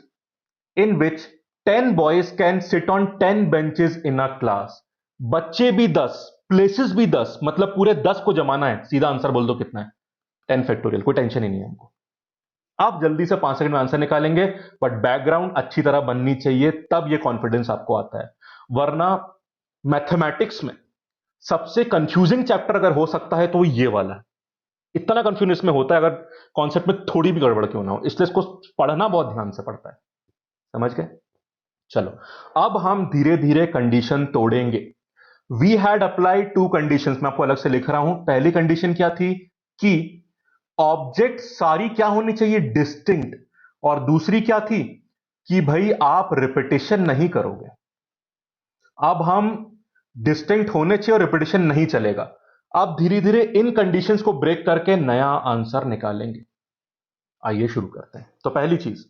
in which 10 boys can sit on 10 benches in a class। बच्चे भी 10, प्लेसेस भी 10, मतलब पूरे 10 को जमाना है। सीधा आंसर बोल दो कितना है, 10 फैक्टोरियल। कोई टेंशन ही नहीं है हमको। आप जल्दी से 5 सेकंड में आंसर निकालेंगे, बट बैकग्राउंड अच्छी तरह बननी चाहिए, तब ये कॉन्फिडेंस आपको आता है। वरना मैथमेटिक्स में सबसे कंफ्यूजिंग चैप्टर अगर हो सकता है तो वो ये वाला है। इतना कंफ्यूजन इसमें होता है अगर कॉन्सेप्ट में थोड़ी भी गड़बड़ क्यों ना हो, इसलिए इसको पढ़ना बहुत ध्यान से पड़ता है। समझ गए? चलो अब हम धीरे धीरे कंडीशन तोड़ेंगे। वी हैड अप्लाइड 2 कंडीशंस, मैं आपको अलग से लिख रहा हूं। पहली कंडीशन क्या थी कि ऑब्जेक्ट सारी क्या होनी चाहिए, डिस्टिंक्ट। और दूसरी क्या थी कि भाई आप रिपीटिशन नहीं करोगे। अब हम डिस्टिंक्ट होने चाहिए और रिपीटिशन नहीं चलेगा। अब धीरे धीरे इन कंडीशंस को ब्रेक करके नया आंसर निकालेंगे। आइए शुरू करते हैं। तो पहली चीज,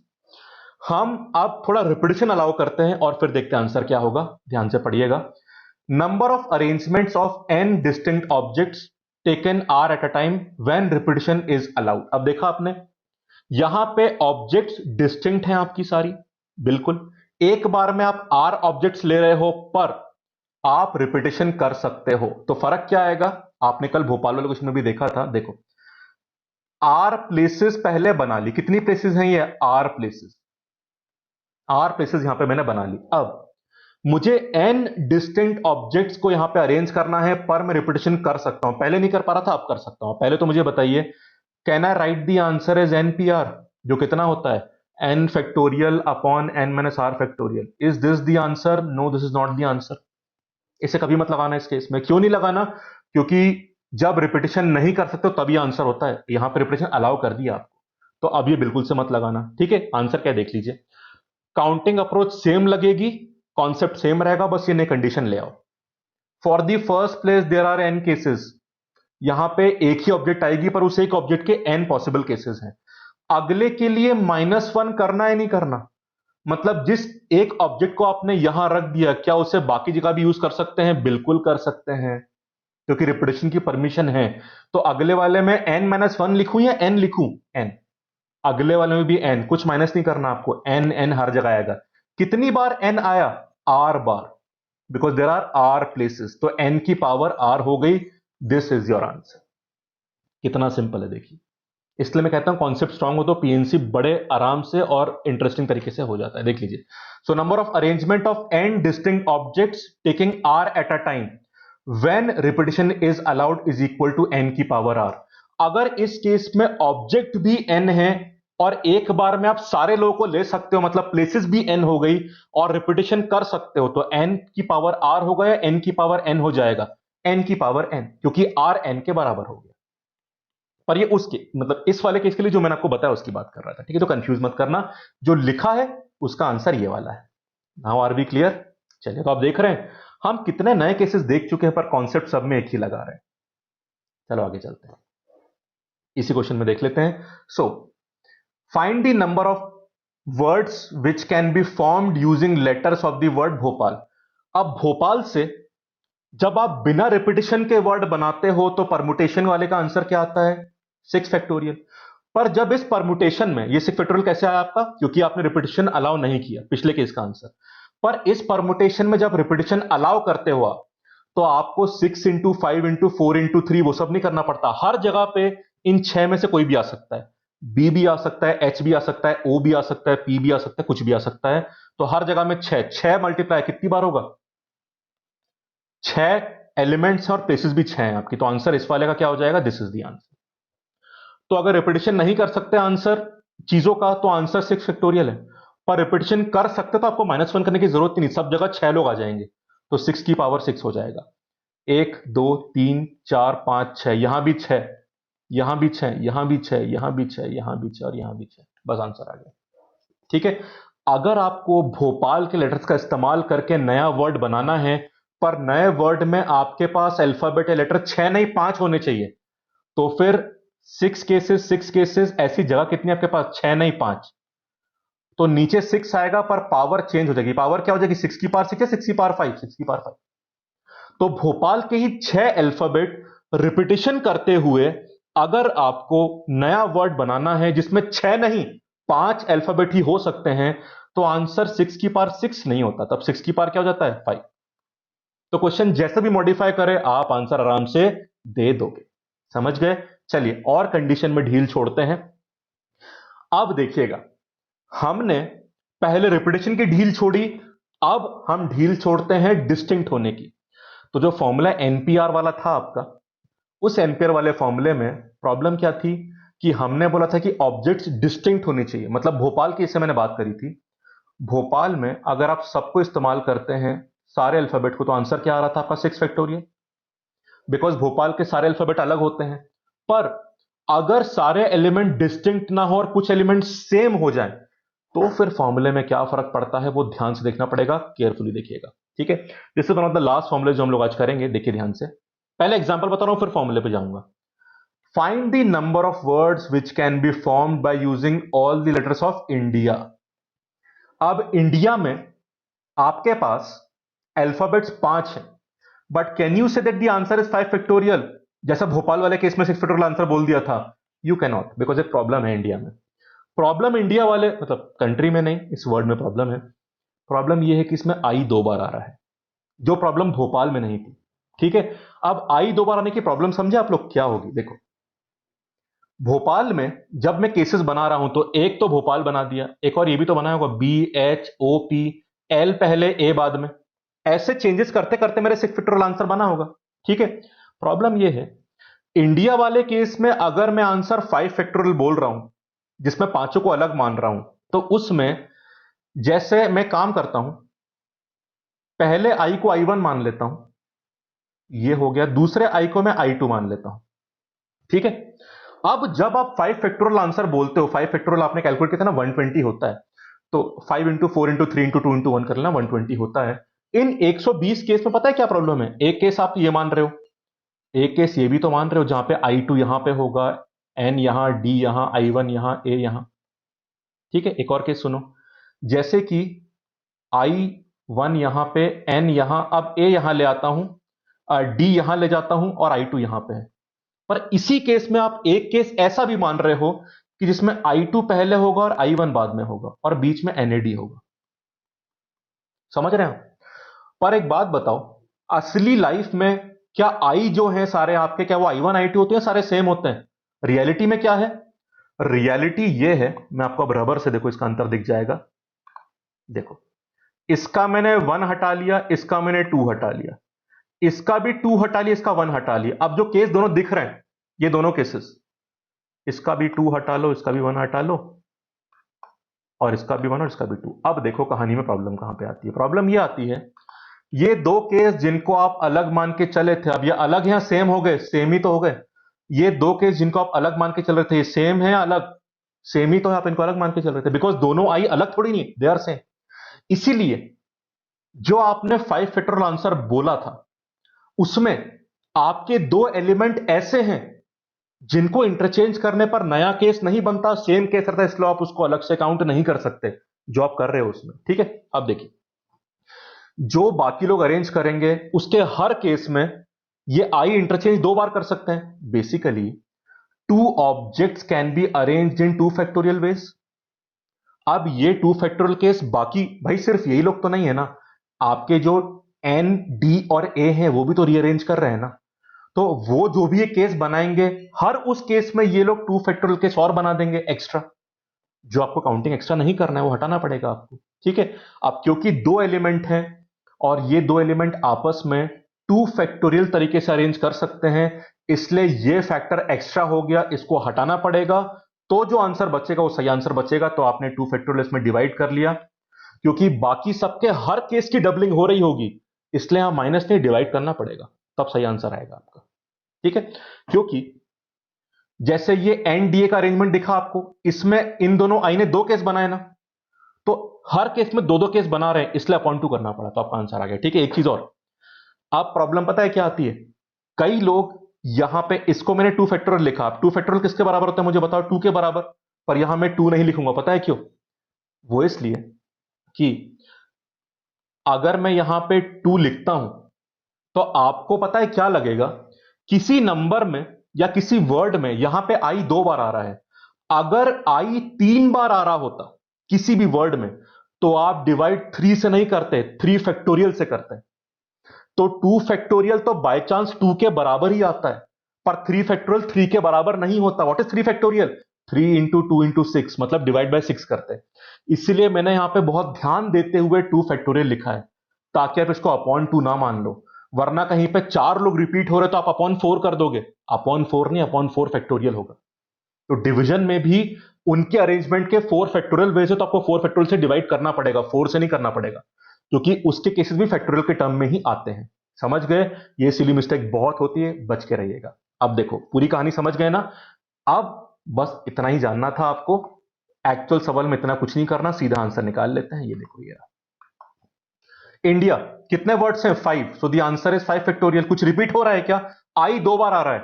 हम अब थोड़ा रिपीटिशन अलाउ करते हैं और फिर देखते हैं आंसर क्या होगा। ध्यान से पढ़िएगा। Number of arrangements of n distinct objects taken r at a time when repetition is allowed. अब देखा आपने, यहां पे ऑब्जेक्ट्स डिस्टिंक्ट हैं आपकी सारी, बिल्कुल। एक बार में आप आर ऑब्जेक्ट्स ले रहे हो, पर आप रिपीटिशन कर सकते हो। तो फर्क क्या आएगा, आपने कल भोपाल वाले क्वेश्चन में भी देखा था। देखो, आर प्लेसेस पहले बना ली। कितनी प्लेसेस हैं ये, आर प्लेसेस। आर प्लेसेस यहां पे मैंने बना ली। अब मुझे एन डिस्टिंक्ट ऑब्जेक्ट्स को यहां पे अरेंज करना है, पर मैं रिपीटिशन कर सकता हूं। पहले नहीं कर पा रहा था, अब कर सकता हूं। पहले तो मुझे बताइए, can I write the answer as n p r, जो कितना होता है, n factorial upon n minus r factorial. Is this the answer? No, this is not the answer. इसे कभी मत लगाना इस केस में। क्यों नहीं लगाना? क्योंकि जब रिपीटिशन नहीं कर सकते तभी आंसर होता है। यहां पर रिपीटिशन अलाउ कर दिया आपको, तो अब ये बिल्कुल से मत लगाना। ठीक है, आंसर क्या देख लीजिए। काउंटिंग अप्रोच सेम लगेगी, कॉन्सेप्ट सेम रहेगा, बस ये नई कंडीशन ले आओ। For the first place there are n cases. यहां पे एक ही ऑब्जेक्ट आएगी, पर उस एक ऑब्जेक्ट के एन पॉसिबल केसेस हैं। अगले के लिए -1 करना है, नहीं करना? मतलब जिस एक ऑब्जेक्ट को आपने यहां रख दिया, क्या उसे बाकी जगह भी यूज कर सकते हैं? बिल्कुल कर सकते हैं, क्योंकि रिपीटिशन की परमिशन है। तो अगले वाले में n-1 लिखूं या n लिखूं? n। अगले वाले में भी n, कुछ माइनस नहीं करना आपको, n n हर जगह आएगा। कितनी बार n आया? r बार, because there are r places. तो n की पावर r हो गई। This is your answer. कितना सिंपल है देखिए। इसलिए मैं कहता हूं कॉन्सेप्ट स्ट्रांग हो तो पीएनसी बड़े आराम से और इंटरेस्टिंग तरीके से हो जाता है। देख लीजिए। So number of arrangement of n distinct objects taking r at a time when repetition is allowed is equal to n की पावर r। अगर इस केस में ऑब्जेक्ट भी n है और एक बार में आप सारे लोगों को ले सकते हो, मतलब प्लेसेस भी n हो गई और रिपीटिशन कर सकते हो, तो n की पावर r होगा या n की पावर n हो जाएगा? n की पावर n, क्योंकि r n के बराबर हो गया। पर ये उसके मतलब इस वाले केस के लिए जो मैंने आपको बताया उसकी बात कर रहा था। ठीक है, तो कंफ्यूज मत करना, जो लिखा है उसका आंसर ये वाला है। Now are we clear? चलिए, तो आप देख रहे हैं हम कितने नए केसेस देख चुके हैं, पर कॉन्सेप्ट सब में एक ही लगा रहे हैं। चलो आगे चलते हैं, इसी क्वेश्चन में देख लेते हैं। सो find the number of words which can be formed using letters of the word Bhopal. अब भोपाल से जब आप बिना रिपीटिशन के वर्ड बनाते हो तो परमुटेशन वाले का आंसर क्या आता है? 6 फैक्टोरियल। पर जब इस परमुटेशन में ये 6 फैक्टोरियल कैसे आया आपका? क्योंकि आपने रिपीटिशन अलाउ नहीं किया, पिछले केस का आंसर। पर इस परमुटेशन में जब रिपीटिशन अलाउ करते हो आप, तो आपको 6 इंटू 5 इंटू 4 इंटू 3 वो सब नहीं करना पड़ता। हर जगह पे इन 6 में से कोई भी आ सकता है। बी भी आ सकता है, एच भी आ सकता है, ओ भी आ सकता है, पी भी आ सकता है, कुछ भी आ सकता है। तो हर जगह में 6 6 मल्टीप्लाई कितनी बार होगा? 6 एलिमेंट्स और प्लेसेस भी 6 हैं आपकी, तो आंसर इस वाले का क्या हो जाएगा, दिस इज द आंसर। तो अगर रिपीटिशन नहीं कर सकते आंसर चीजों का तो आंसर 6 फैक्टोरियल है, पर रिपीटिशन कर सकते तो आपको -1 करने की जरूरत ही नहीं, सब जगह 6 लोग आ जाएंगे, तो 6 की पावर 6 हो जाएगा। 1 2 3 4 5 6, यहां भी 6, यहां भी 6, यहां भी 6, यहां भी 6, यहां भी 6 और यहां भी 6, बस आंसर आ गया। ठीक है। अगर आपको भोपाल के लेटर्स का इस्तेमाल करके नया वर्ड बनाना है, पर नए वर्ड में आपके पास अल्फाबेट या लेटर 6 नहीं 5 होने चाहिए, तो फिर 6 केसेस ऐसी जगह कितनी आपके पास, 6 नहीं 5, तो नीचे 6 आएगा पर पावर चेंज हो जाएगी, पावर क्या हो जाएगी, 6 की पावर 6 या 6 की पावर 5, 6 की पावर 5। तो भोपाल के ही 6 अल्फाबेट रिपीटिशन करते हुए अगर आपको नया वर्ड बनाना है जिसमें 6 नहीं 5 अल्फाबेट ही हो सकते हैं, तो आंसर 6 की पावर 6 नहीं होता, तब 6 की पावर क्या हो जाता है, 5। तो क्वेश्चन जैसे भी मॉडिफाई करें आप आंसर आराम से दे दोगे। समझ गए। चलिए और कंडीशन में ढील छोड़ते हैं। अब देखिएगा, हमने पहले रिपीटिशन की ढील छोड़ी, अब हम ढील छोड़ते हैं डिस्टिंक्ट होने की। तो जो फॉर्मूला एनपीआर वाला था आपका, उस एम्पियर वाले फॉर्मूले में प्रॉब्लम क्या थी कि हमने बोला था कि ऑब्जेक्ट्स डिस्टिंक्ट होनी चाहिए, मतलब भोपाल की, इससे मैंने बात करी थी। भोपाल में अगर आप सबको इस्तेमाल करते हैं सारे अल्फाबेट को, तो आंसर क्या आ रहा था आपका, 6 फैक्टोरियल, बिकॉज भोपाल के सारे अल्फाबेट अलग होते हैं। पर अगर सारे एलिमेंट डिस्टिंक्ट ना हो और कुछ एलिमेंट सेम हो जाए, तो फिर फॉर्मूले में क्या फर्क पड़ता है वो ध्यान से देखना पड़ेगा, केयरफुली देखिएगा। ठीक है। This is one of the last फॉर्मूले जो हम लोग आज करेंगे, देखिए ध्यान से। पहले एग्जांपल बता रहा हूं फिर फॉर्मूले पे जाऊंगा। Find the number of words which can be formed by using all the letters of India. अब इंडिया में आपके पास अल्फाबेट्स 5 हैं, but can you say that the answer is 5 factorial, जैसा भोपाल वाले केस में 6 फैक्टोरियल आंसर बोल दिया था? यू कैन नॉट, बिकॉज एक प्रॉब्लम है इंडिया में। प्रॉब्लम इंडिया वाले मतलब कंट्री में नहीं, इस वर्ड में प्रॉब्लम है। प्रॉब्लम यह है कि इसमें आई 2 बार आ रहा है, जो प्रॉब्लम भोपाल में नहीं थी। ठीक है। अब आई 2 बार आने की प्रॉब्लम समझे आप लोग क्या होगी, देखो। भोपाल में जब मैं केसेस बना रहा हूं तो एक तो भोपाल बना दिया, एक और ये भी तो बनाया होगा, BHOP, एल पहले ए बाद में, ऐसे चेंजेस करते करते मेरे 6 फैक्टोरियल आंसर बना होगा। ठीक है। प्रॉब्लम ये है इंडिया वाले केस में, अगर मैं आंसर 5 फैक्टोरियल बोल रहा हूं जिसमें पांचों को अलग मान रहा हूं, तो उसमें जैसे मैं काम करता हूं, पहले आई को I1 मान लेता हूं, ये हो गया, दूसरे आई को मैं I2 मान लेता हूं। ठीक है। अब जब आप 5 फैक्टोरियल आंसर बोलते हो, 5 फैक्टोरियल आपने कैलकुलेट किया था ना, 120 होता है, तो 5 into 4 into 3 into 2 into 1 कर लेना, 120 होता है। इन 120 केस में पता है क्या प्रॉब्लम है, एक केस आप ये मान रहे हो, एक केस ये भी तो मान रहे हो जहां पे I2 यहां पे होगा, N यहां, D यहां, I1 यहां, A यहां। ठीक है। एक और केस सुनो, जैसे कि I1 यहां पे, N यहां, अब A यहां ले आता हूं, D यहां ले जाता हूं और I2 यहां पे है। पर इसी केस में आप एक केस ऐसा भी मान रहे हो कि जिसमें I2 पहले होगा और I1 बाद में होगा और बीच में NAD होगा। समझ रहे हैं आप? पर एक बात बताओ, असली लाइफ में क्या आई जो है सारे आपके, क्या वो I1 I2 होते हैं, सारे सेम होते हैं? रियलिटी में क्या है, रियलिटी ये है, मैं आपको अब रबर से देखो इसका अंतर दिख जाएगा। देखो, इसका मैंने 1 हटा लिया, इसका मैंने 2 हटा लिया, इसका भी 2 हटा लिया, इसका 1 हटा लिया। अब जो केस दोनों दिख रहे हैं, ये दोनों केसेस, इसका भी 2 हटा लो, इसका भी 1 हटा लो, और इसका भी 1 और इसका भी 2। अब देखो कहानी में प्रॉब्लम कहां पे आती है। प्रॉब्लम ये आती है, ये दो केस जिनको आप अलग मान के चले थे, अब ये अलग हैं या सेम हो गए, सेम ही तो हो गए। ये दो केस जिनको आप अलग मान के चल रहे थे, ये सेम है या अलग, सेम ही तो है, आप इनको अलग मान के चल रहे थे, बिकॉज दोनों आई अलग थोड़ी नहीं, दे आर सेम। इसीलिए जो आपने 5 फैक्टोरियल आंसर बोला था, उसमें आपके दो एलिमेंट ऐसे हैं जिनको इंटरचेंज करने पर नया केस नहीं बनता, सेम केस रहता है, इसलिए आप उसको अलग से काउंट नहीं कर सकते जो आप कर रहे हो उसमें। ठीक है। अब देखिए, जो बाकी लोग अरेंज करेंगे उसके हर केस में ये आई इंटरचेंज 2 बार कर सकते हैं। Basically 2 objects can be arranged in 2 factorial veg. अब ये 2 फैक्टोरियल केस बाकी भाई सिर्फ यही लोग तो नहीं है ना, आपके जो N D और A हैं वो भी तो रीअरेंज कर रहे हैं ना, तो वो जो भी ये केस बनाएंगे, हर उस केस में ये लोग 2 फैक्टोरियल केस और बना देंगे एक्स्ट्रा, जो आपको काउंटिंग एक्स्ट्रा नहीं करना है वो हटाना पड़ेगा आपको। ठीक है। अब क्योंकि दो एलिमेंट हैं और ये दो एलिमेंट आपस में 2 फैक्टोरियल तरीके से अरेंज कर सकते हैं, इसलिए ये फैक्टर एक्स्ट्रा हो गया, इसको हटाना पड़ेगा, तो जो आंसर बचेगा वो सही आंसर बचेगा। तो आपने 2 फैक्टोरियल इसमें डिवाइड कर लिया, क्योंकि बाकी सबके हर केस की डबलिंग हो रही होगी, इसलिए यहां माइनस नहीं डिवाइड करना पड़ेगा, तब सही आंसर आएगा आपका। ठीक है, क्योंकि जैसे ये एनडीए का अरेंजमेंट दिखा आपको, इसमें इन दोनों आई ने 2 केस बनाए ना, तो हर केस में 2-2 केस बना रहे हैं, इसलिए अपॉन 2 करना पड़ा, तो आपका आंसर आ गया। ठीक है, एक चीज और, आप प्रॉब्लम पता है क्या आती है, कई लोग यहां पे, इसको मैंने 2 फैक्टोरियल लिखा, अब 2 फैक्टोरियल किसके बराबर होता है मुझे बताओ, 2 के बराबर, पर यहां मैं 2 नहीं लिखूंगा, पता है क्यों? वो इसलिए कि अगर मैं यहां पे 2 लिखता हूं, तो आपको पता है क्या लगेगा, किसी नंबर में या किसी वर्ड में यहां पे आई 2 बार आ रहा है, अगर आई 3 बार आ रहा होता किसी भी वर्ड में, तो आप डिवाइड 3 से नहीं करते, 3 फैक्टोरियल से करते। तो 2 फैक्टोरियल तो बाय चांस 2 के बराबर ही आता है, पर 3 फैक्टोरियल 3 के बराबर नहीं होता। What is 3 factorial? 3 into 2 into 6, मतलब डिवाइड बाय 6 करते हैं। इसलिए मैंने यहां पे बहुत ध्यान देते हुए 2 फैक्टोरियल लिखा है, ताकि आप इसको अपॉन 2 ना मान लो, वरना कहीं पे 4 लोग रिपीट हो रहे तो आप अपॉन 4 कर दोगे, अपॉन 4 नहीं, अपॉन 4 फैक्टोरियल होगा। तो डिवीजन में भी उनके अरेंजमेंट के 4 फैक्टोरियल वेज है, तो आपको 4 फैक्टोरियल से डिवाइड करना पड़ेगा, 4 से नहीं करना पड़ेगा, क्योंकि उसके केसेस भी फैक्टोरियल के टर्म में ही आते हैं। समझ गए? ये सिली मिस्टेक बहुत होती है, बच के रहिएगा। अब देखो, पूरी कहानी समझ गए ना? अब बस इतना ही जानना था आपको, एक्चुअल सवाल में इतना कुछ नहीं करना, सीधा आंसर निकाल लेते हैं। ये देखो, ये इंडिया, कितने वर्ड्स हैं? 5, so the answer is 5 factorial. कुछ रिपीट हो रहा है क्या? आई 2 बार आ रहा है,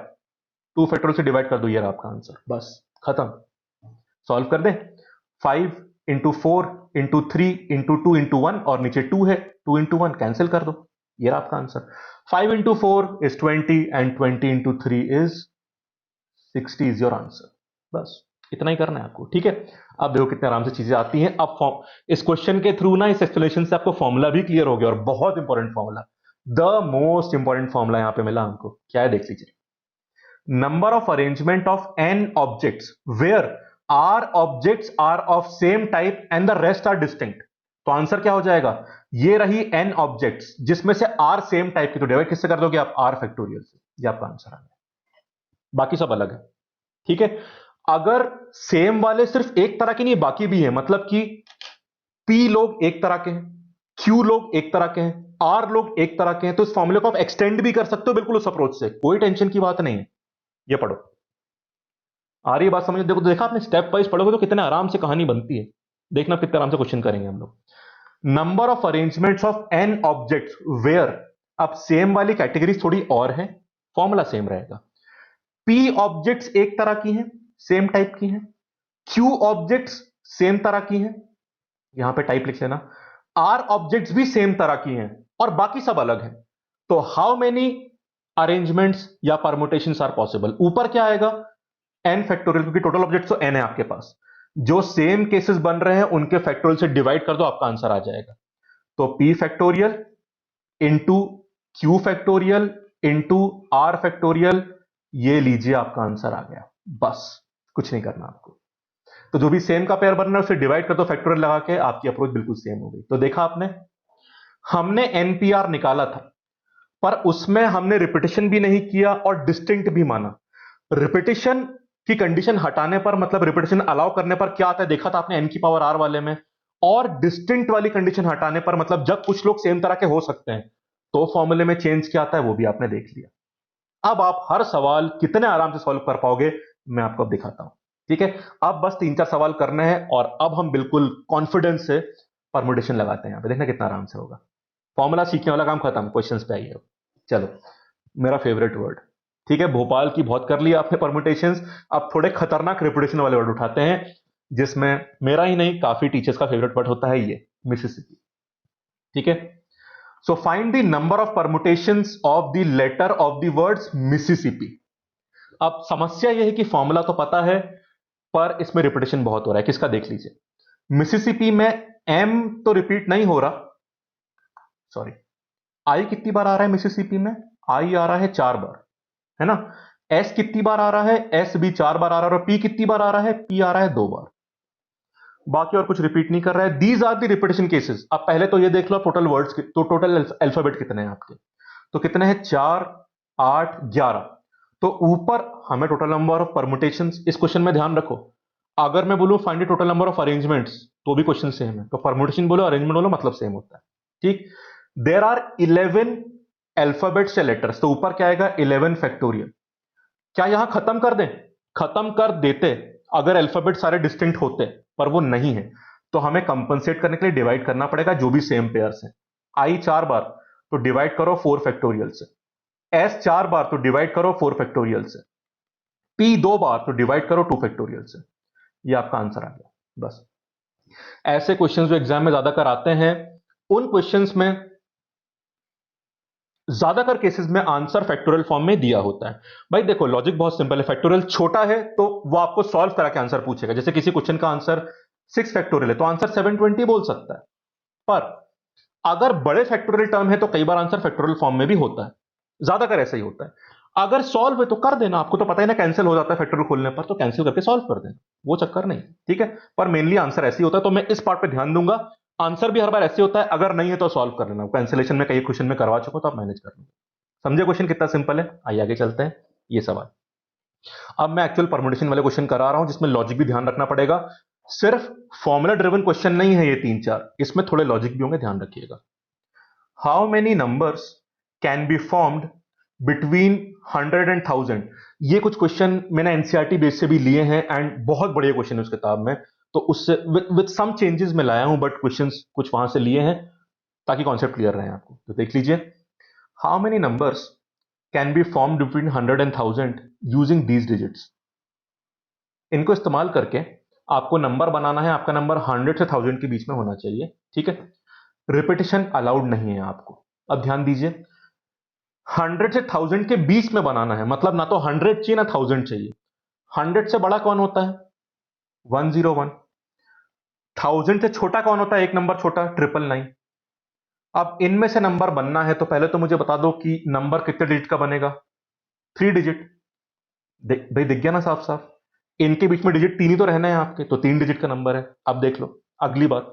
2 फैक्टोरियल से डिवाइड कर दो, ये रहा आपका आंसर, बस खत्म। सॉल्व कर दे, 5 इंटू 4 इंटू 3 इंटू 2 इंटू 1, और नीचे 2 है, 2 इंटू 1 कैंसिल कर दो, ये रहा आपका answer. 5 into 4 is 20 and 20 into 3 is 60 is your answer. बस इतना ही करना है आपको। ठीक है, अब देखो कितने आराम से चीजें आती हैं। अब इस क्वेश्चन के थ्रू ना, इस एक्सप्लेनेशन से आपको फॉर्मूला भी क्लियर हो गया, और बहुत important formula, the most important formula यहां पे मिला हमको। क्या है देख लीजिए, number of arrangement of n objects where r objects are of same type and the rest are distinct। तो आंसर क्या हो जाएगा, ये रही n ऑब्जेक्ट्स जिसमें से r सेम टाइप की, तो डिवाइड किससे कर दोगे आप? r फैक्टोरियल से। ये आपका आंसर आ गया, बाकी सब अलग है। ठीक है, अगर सेम वाले सिर्फ एक तरह के नहीं, बाकी भी है, मतलब कि p लोग एक तरह के हैं, q लोग एक तरह के हैं, r लोग एक तरह के हैं, तो इस फॉर्मूले को आप एक्सटेंड भी कर सकते हो बिल्कुल उस अप्रोच से, कोई टेंशन की बात नहीं है। ये पढ़ो, आ रही है बात समझ? देखो, देखा आपने, स्टेप वाइज पढ़ोगे तो कितने आराम से कहानी बनती है। देखना कितने आराम से क्वेश्चन करेंगे हम लोग। Number of arrangements of n objects where, अब सेम वाली कैटेगरी थोड़ी और है, फॉर्मूला सेम रहेगा। पी ऑब्जेक्ट्स एक तरह की हैं, सेम टाइप की हैं, क्यू ऑब्जेक्ट्स सेम तरह की हैं, यहां पे टाइप लिख लेना, आर ऑब्जेक्ट्स भी सेम तरह की हैं, और बाकी सब अलग हैं। तो हाउ मेनी अरेंजमेंट्स या परमुटेशंस आर पॉसिबल? ऊपर क्या आएगा? एन फैक्टोरियल, क्योंकि टोटल ऑब्जेक्ट तो एन है आपके पास, जो सेम केसेस बन रहे हैं उनके फैक्टोरियल से डिवाइड कर दो, आपका आंसर आ जाएगा। तो p factorial into q factorial into r factorial, ये लीजिए आपका आंसर आ गया, बस कुछ नहीं करना आपको। तो जो भी सेम का पेयर बन रहा है उसे डिवाइड कर दो फैक्टोरियल लगा के, आपकी अप्रोच बिल्कुल सेम हो गई। तो देखा आपने, हमने एनपीआर निकाला था, पर उसमें हमने रिपीटेशन भी नहीं किया और डिस्टिंक्ट भी माना। रिपीटेशन की कंडीशन हटाने पर, मतलब रिपीटेशन अलाउ करने पर क्या आता है देखा था आपने एन की पावर आर वाले में, और डिस्टिंक्ट वाली कंडीशन हटाने पर, मतलब जब कुछ लोग सेम तरह के हो सकते हैं, तो फॉर्मूले में चेंज क्या आता है वो भी आपने देख लिया। अब आप हर सवाल कितने आराम से सॉल्व कर पाओगे, मैं आपको अब दिखाता हूं। ठीक है, अब बस 3-4 सवाल करने हैं, और अब हम बिल्कुल कॉन्फिडेंस से परमुटेशन लगाते हैं। यहां पे देखना कितना आराम से होगा। फॉर्मूला सीखने वाला काम खत्म, क्वेश्चंस पे आइए। चलो, मेरा फेवरेट वर्ड। ठीक है, भोपाल की बहुत कर लिया आपने परमुटेशंस, अब थोड़े खतरनाक रेपुटेशन वाले वर्ड उठाते हैं, जिसमें मेरा ही नहीं काफी टीचर्स का फेवरेट वर्ड होता है, ये मिसिसिपी। ठीक है, so find the number of permutations of the letter of the words Mississippi. अब समस्या यह है कि फॉर्मूला तो पता है, पर इसमें रिपीटेशन बहुत हो रहा है। किसका देख लीजिए, मिसिसिपी में एम तो रिपीट नहीं हो रहा, सॉरी, आई कितनी बार आ रहा है मिसिसिपी में? आई आ रहा है 4 बार, है ना। एस कितनी बार आ रहा है? एस भी 4 बार आ रहा है। और पी कितनी बार आ रहा है? पी आ रहा है 2 बार। बाकी और कुछ रिपीट नहीं कर रहा है। These are the repetition cases. अब पहले तो ये देख लो टोटल वर्ड्स, तो टोटल अल्फाबेट कितने हैं आपके। तो कितने हैं? 4, 8, 11। तो ऊपर हमें टोटल नंबर ऑफ परमुटेशंस इस क्वेश्चन में ध्यान रखो। अगर मैं बोलूं find the total number of arrangements तो भी क्वेश्चन सेम है, तो परमुटेशन बोलो अरेंजमेंट बोलो मतलब सेम होता है। ठीक। देर आर 11 अल्फाबेट्स या लेटर्स, तो ऊपर क्या आएगा? 11 फैक्टोरियल। क्या यहां खत्म कर दें? खत्म कर देते अगर अल्फाबेट सारे डिस्टिंक्ट होते, पर वो नहीं है, तो हमें कंपनसेट करने के लिए डिवाइड करना पड़ेगा जो भी सेम पेयर्स हैं। आई 4 बार तो डिवाइड करो 4 फैक्टोरियल से, एस 4 बार तो डिवाइड करो 4 फैक्टोरियल से, पी 2 बार तो डिवाइड करो 2 फैक्टोरियल से। ये आपका आंसर आ गया। बस ऐसे क्वेश्चंस जो एग्जाम में ज्यादातर आते हैं, उन क्वेश्चंस में ज्यादातर केसेस में आंसर फैक्टोरियल फॉर्म में दिया होता है। भाई देखो लॉजिक बहुत सिंपल है, फैक्टोरियल छोटा है तो वो आपको सॉल्व करा के आंसर पूछेगा। जैसे किसी क्वेश्चन का आंसर 6 फैक्टोरियल है तो आंसर 720 बोल सकता है। पर अगर बड़े फैक्टोरियल टर्म है तो कई बार आंसर फैक्टोरियल फॉर्म में भी होता है, ज्यादातर ऐसा ही होता है। अगर सॉल्व है तो कर देना, आपको तो पता ही ना कैंसिल हो जाता है फैक्टोरियल खोलने पर, तो कैंसिल करके सॉल्व कर देना, वो चक्कर नहीं। ठीक है, पर मेनली आंसर ऐसे ही होता है, तो मैं इस पार्ट पे ध्यान दूंगा। आंसर भी हर बार ऐसे होता है, अगर नहीं है तो सॉल्व कर लेना। कैंसिलेशन में कई क्वेश्चन में करवा चुका तो आप मैनेज कर लेंगे। समझे क्वेश्चन कितना सिंपल है? आइए आगे चलते हैं। ये सवाल अब मैं एक्चुअल परमुटेशन वाले क्वेश्चन करा रहा हूं, जिसमें लॉजिक भी ध्यान रखना पड़ेगा। सिर्फ फॉर्मूला ड्रिवन क्वेश्चन नहीं है ये 3-4, इसमें थोड़े लॉजिक भी होंगे, ध्यान रखिएगा। How many numbers can be formed between 100 and 1000? ये कुछ क्वेश्चन मैंने एनसीईआरटी बेस से भी लिए हैं एंड बहुत बढ़िया क्वेश्चन है उस किताब में, तो उससे विद सम चेंजेस मैं लाया हूं, बट क्वेश्चंस कुछ वहां से लिए हैं ताकि कॉन्सेप्ट क्लियर रहे आपको। तो देख लीजिए, how many numbers can be formed between 100 and 1000 using these digits? इनको इस्तेमाल करके आपको नंबर बनाना है। आपका नंबर 100 से 1000 के बीच में होना चाहिए। ठीक है, रिपीटिशन अलाउड नहीं है आपको। अब ध्यान दीजिए, 100 से 1000 के बीच में बनाना है, मतलब ना तो 100 चाहिए ना 1000 चाहिए। 100 से बड़ा कौन होता है? 101। 1000 से छोटा कौन होता है? एक नंबर छोटा, 999। अब इनमें से नंबर बनना है तो पहले तो मुझे बता दो कि नंबर कितने डिजिट का बनेगा? 3 डिजिट। भाई दिख गया ना साफ साफ, इनके बीच में डिजिट 3 ही तो रहना है आपके, तो 3 डिजिट का नंबर है। अब देख लो अगली बात,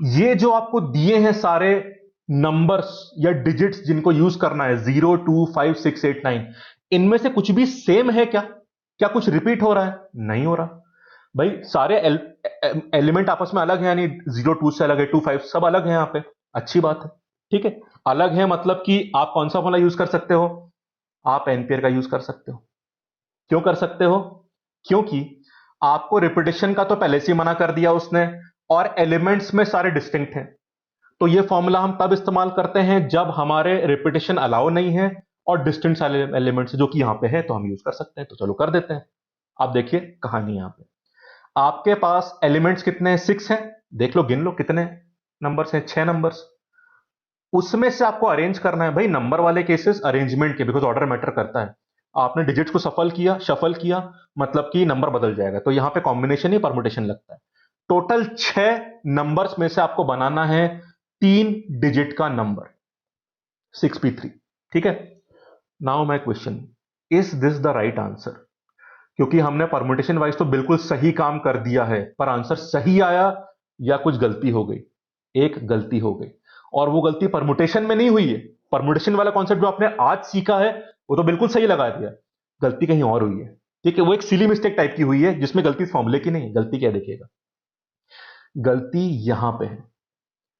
ये जो आपको दिए हैं सारे नंबर्स या डिजिट्स जिनको यूज करना है, 0, 2, 5, 6, 8, 9, इनमें से कुछ भी सेम है क्या? क्या कुछ रिपीट हो रहा है? नहीं हो रहा। भाई सारे एलिमेंट आपस में अलग है, यानी 0, 2 से अलग है, 2, 5 सब अलग है यहाँ पे। अच्छी बात है। ठीक है, अलग है मतलब कि आप कौन सा फॉर्मूला यूज कर सकते हो? आप एम्पियर का यूज कर सकते हो। क्यों कर सकते हो? क्योंकि आपको रिपीटिशन का तो पहले से ही मना कर दिया उसने, और एलिमेंट्स में सारे डिस्टिंक्ट हैं। तो ये फॉर्मूला हम तब इस्तेमाल करते हैं जब हमारे रिपीटिशन अलाउ नहीं है और डिस्टिंक्ट एलिमेंट्स जो कि यहां पे है, तो हम यूज कर सकते हैं। तो चलो कर देते हैं। आप देखिए कहानी यहां पे, आपके पास एलिमेंट्स कितने हैं? 6 हैं। देख लो, गिन लो कितने नंबर्स हैं। 6 नंबर्स। उसमें से आपको अरेंज करना है। भाई नंबर वाले केसेस अरेंजमेंट के, बिकॉज ऑर्डर मैटर करता है। आपने डिजिट्स को शफल किया मतलब कि नंबर बदल जाएगा, तो यहां पे कॉम्बिनेशन ही परमुटेशन लगता है। टोटल 6 नंबर्स में से आपको बनाना है 3 डिजिट का नंबर, 6p3। ठीक है, now my question, is this the right answer? क्योंकि हमने परमुटेशन वाइज तो बिल्कुल सही काम कर दिया है, पर आंसर सही आया या कुछ गलती हो गई? एक गलती हो गई, और वो गलती परमुटेशन में नहीं हुई है। परमुटेशन वाला कॉन्सेप्ट जो आपने आज सीखा है वो तो बिल्कुल सही लगा दिया, गलती कहीं और हुई है। ठीक है, वो एक सिली मिस्टेक टाइप की हुई है, जिसमें गलती फॉर्मूले की नहीं है। गलती क्या देखिएगा, गलती यहां पे है।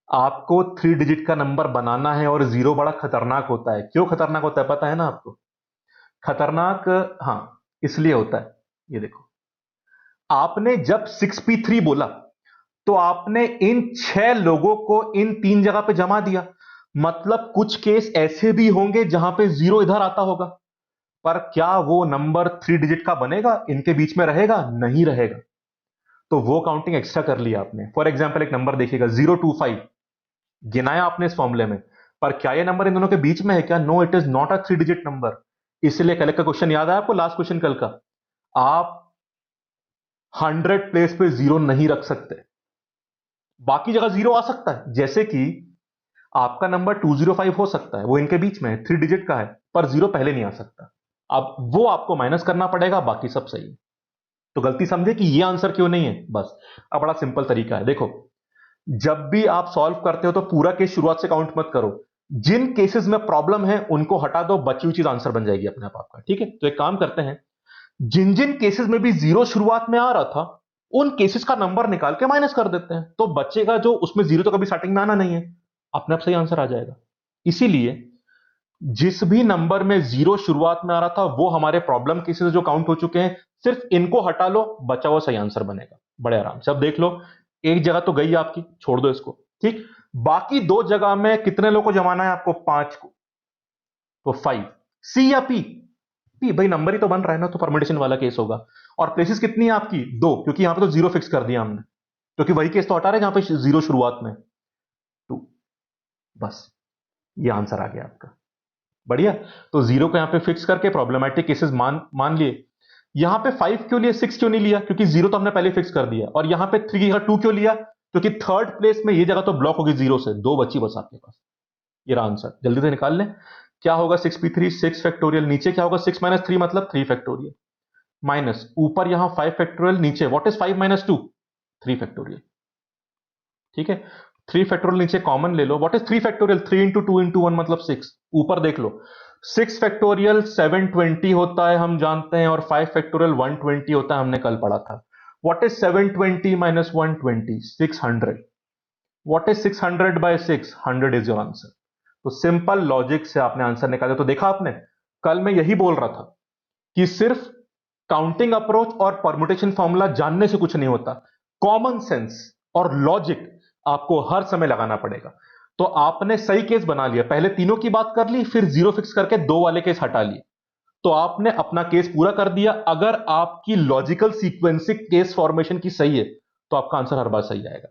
आपको 3 डिजिट का नंबर बनाना है और जीरो बड़ा खतरनाक होता है। क्यों खतरनाक होता है पता है ना आपको? खतरनाक, हाँ, इसलिए होता है। ये देखो, आपने जब 6p3 बोला तो आपने इन 6 लोगों को इन 3 जगह पे जमा दिया। मतलब कुछ केस ऐसे भी होंगे जहां पे जीरो इधर आता होगा, पर क्या वो नंबर 3 डिजिट का बनेगा? इनके बीच में रहेगा? नहीं रहेगा। तो वो काउंटिंग एक्स्ट्रा कर लिया आपने। फॉर एग्जाम्पल एक नंबर देखिएगा 025, गिनाया आपने इस फॉर्मूले में, पर क्या ये नंबर इन दोनों के बीच में है क्या? No, it is not a 3 digit number. इसलिए कल का क्वेश्चन याद है आपको? लास्ट क्वेश्चन कल का, आप 100 प्लेस पे जीरो नहीं रख सकते, बाकी जगह जीरो आ सकता है। जैसे कि आपका नंबर 205 हो सकता है, वो इनके बीच में है, 3 डिजिट का है, पर जीरो पहले नहीं आ सकता। अब वो आपको माइनस करना पड़ेगा, बाकी सब सही है। तो गलती समझे कि ये आंसर क्यों नहीं है? बस अब बड़ा सिंपल तरीका है। देखो, जब भी आप सॉल्व करते हो तो पूरा केस शुरुआत से काउंट मत करो। जिन केसेस में प्रॉब्लम है उनको हटा दो, बची हुई चीज आंसर बन जाएगी अपने आप आपका। ठीक है, तो एक काम करते हैं, जिन जिन केसेस में भी जीरो शुरुआत में आ रहा था उन केसेस का नंबर निकाल के माइनस कर देते हैं, तो बचेगा जो उसमें जीरो तो कभी स्टार्टिंग में आना नहीं है, अपने आप सही आंसर आ जाएगा। इसीलिए जिस भी नंबर में जीरो शुरुआत में आ रहा था वो हमारे प्रॉब्लम केसेस जो काउंट हो चुके हैं, सिर्फ इनको हटा लो, बचा हुआ सही आंसर बनेगा बड़े आराम से। अब देख लो, एक जगह तो गई आपकी, छोड़ दो इसको। ठीक, बाकी दो जगह में कितने लोगों को जमाना है आपको? 5 को, तो 5। सी या पी? पी भाई, नंबर ही तो बन रहा है ना, तो परमुटेशन वाला केस होगा। और प्लेसेस कितनी है आपकी? 2, क्योंकि यहां पे तो जीरो फिक्स कर दिया हमने, क्योंकि वही केस तो हटा रहे हैं जहां पे जीरो शुरुआत में। 2, बस ये आंसर आ गया आपका। बढ़िया। तो जीरो को यहां पे फिक्स करके प्रॉब्लमेटिक केसेस मान मान लिए। यहां पे 5 क्यों लिया, 6 क्यों नहीं लिया? क्योंकि जीरो तो हमने पहले फिक्स कर दिया। और यहां पे 3 का 2 क्यों लिया? क्योंकि थर्ड प्लेस में ये जगह तो ब्लॉक होगी जीरो से, 2 बची बस आपके पास। ये रहा आंसर, जल्दी से निकाल लें। क्या होगा 6p3? 6 फैक्टोरियल, नीचे क्या होगा 6 माइनस 3 मतलब 3 फैक्टोरियल, माइनस ऊपर यहां 5 फैक्टोरियल, नीचे व्हाट इज 5 माइनस 2? 3 फैक्टोरियल। ठीक है, 3 फैक्टोरियल नीचे कॉमन ले लो, what is 3 factorial? 3 into 2 into 1 मतलब 6। ऊपर देख लो, 6 फैक्टोरियल 720 होता है हम जानते हैं, और 5 फैक्टोरियल 120 होता है, हमने कल पढ़ा था। What is 720 minus 120? 600। What is 600 by 6? 100 is your answer. तो सिंपल लॉजिक से आपने आंसर निकाला। तो देखा आपने, कल मैं यही बोल रहा था कि सिर्फ काउंटिंग अप्रोच और परमुटेशन फॉर्मूला जानने से कुछ नहीं होता, कॉमन सेंस और लॉजिक आपको हर समय लगाना पड़ेगा। तो आपने सही केस बना लिया, पहले तीनों की बात कर ली, फिर जीरो फिक्स करके दो वाले केस हटा लिए, तो आपने अपना केस पूरा कर दिया। अगर आपकी लॉजिकल सीक्वेंसिंग केस फॉर्मेशन की सही है तो आपका आंसर हर बार सही आएगा।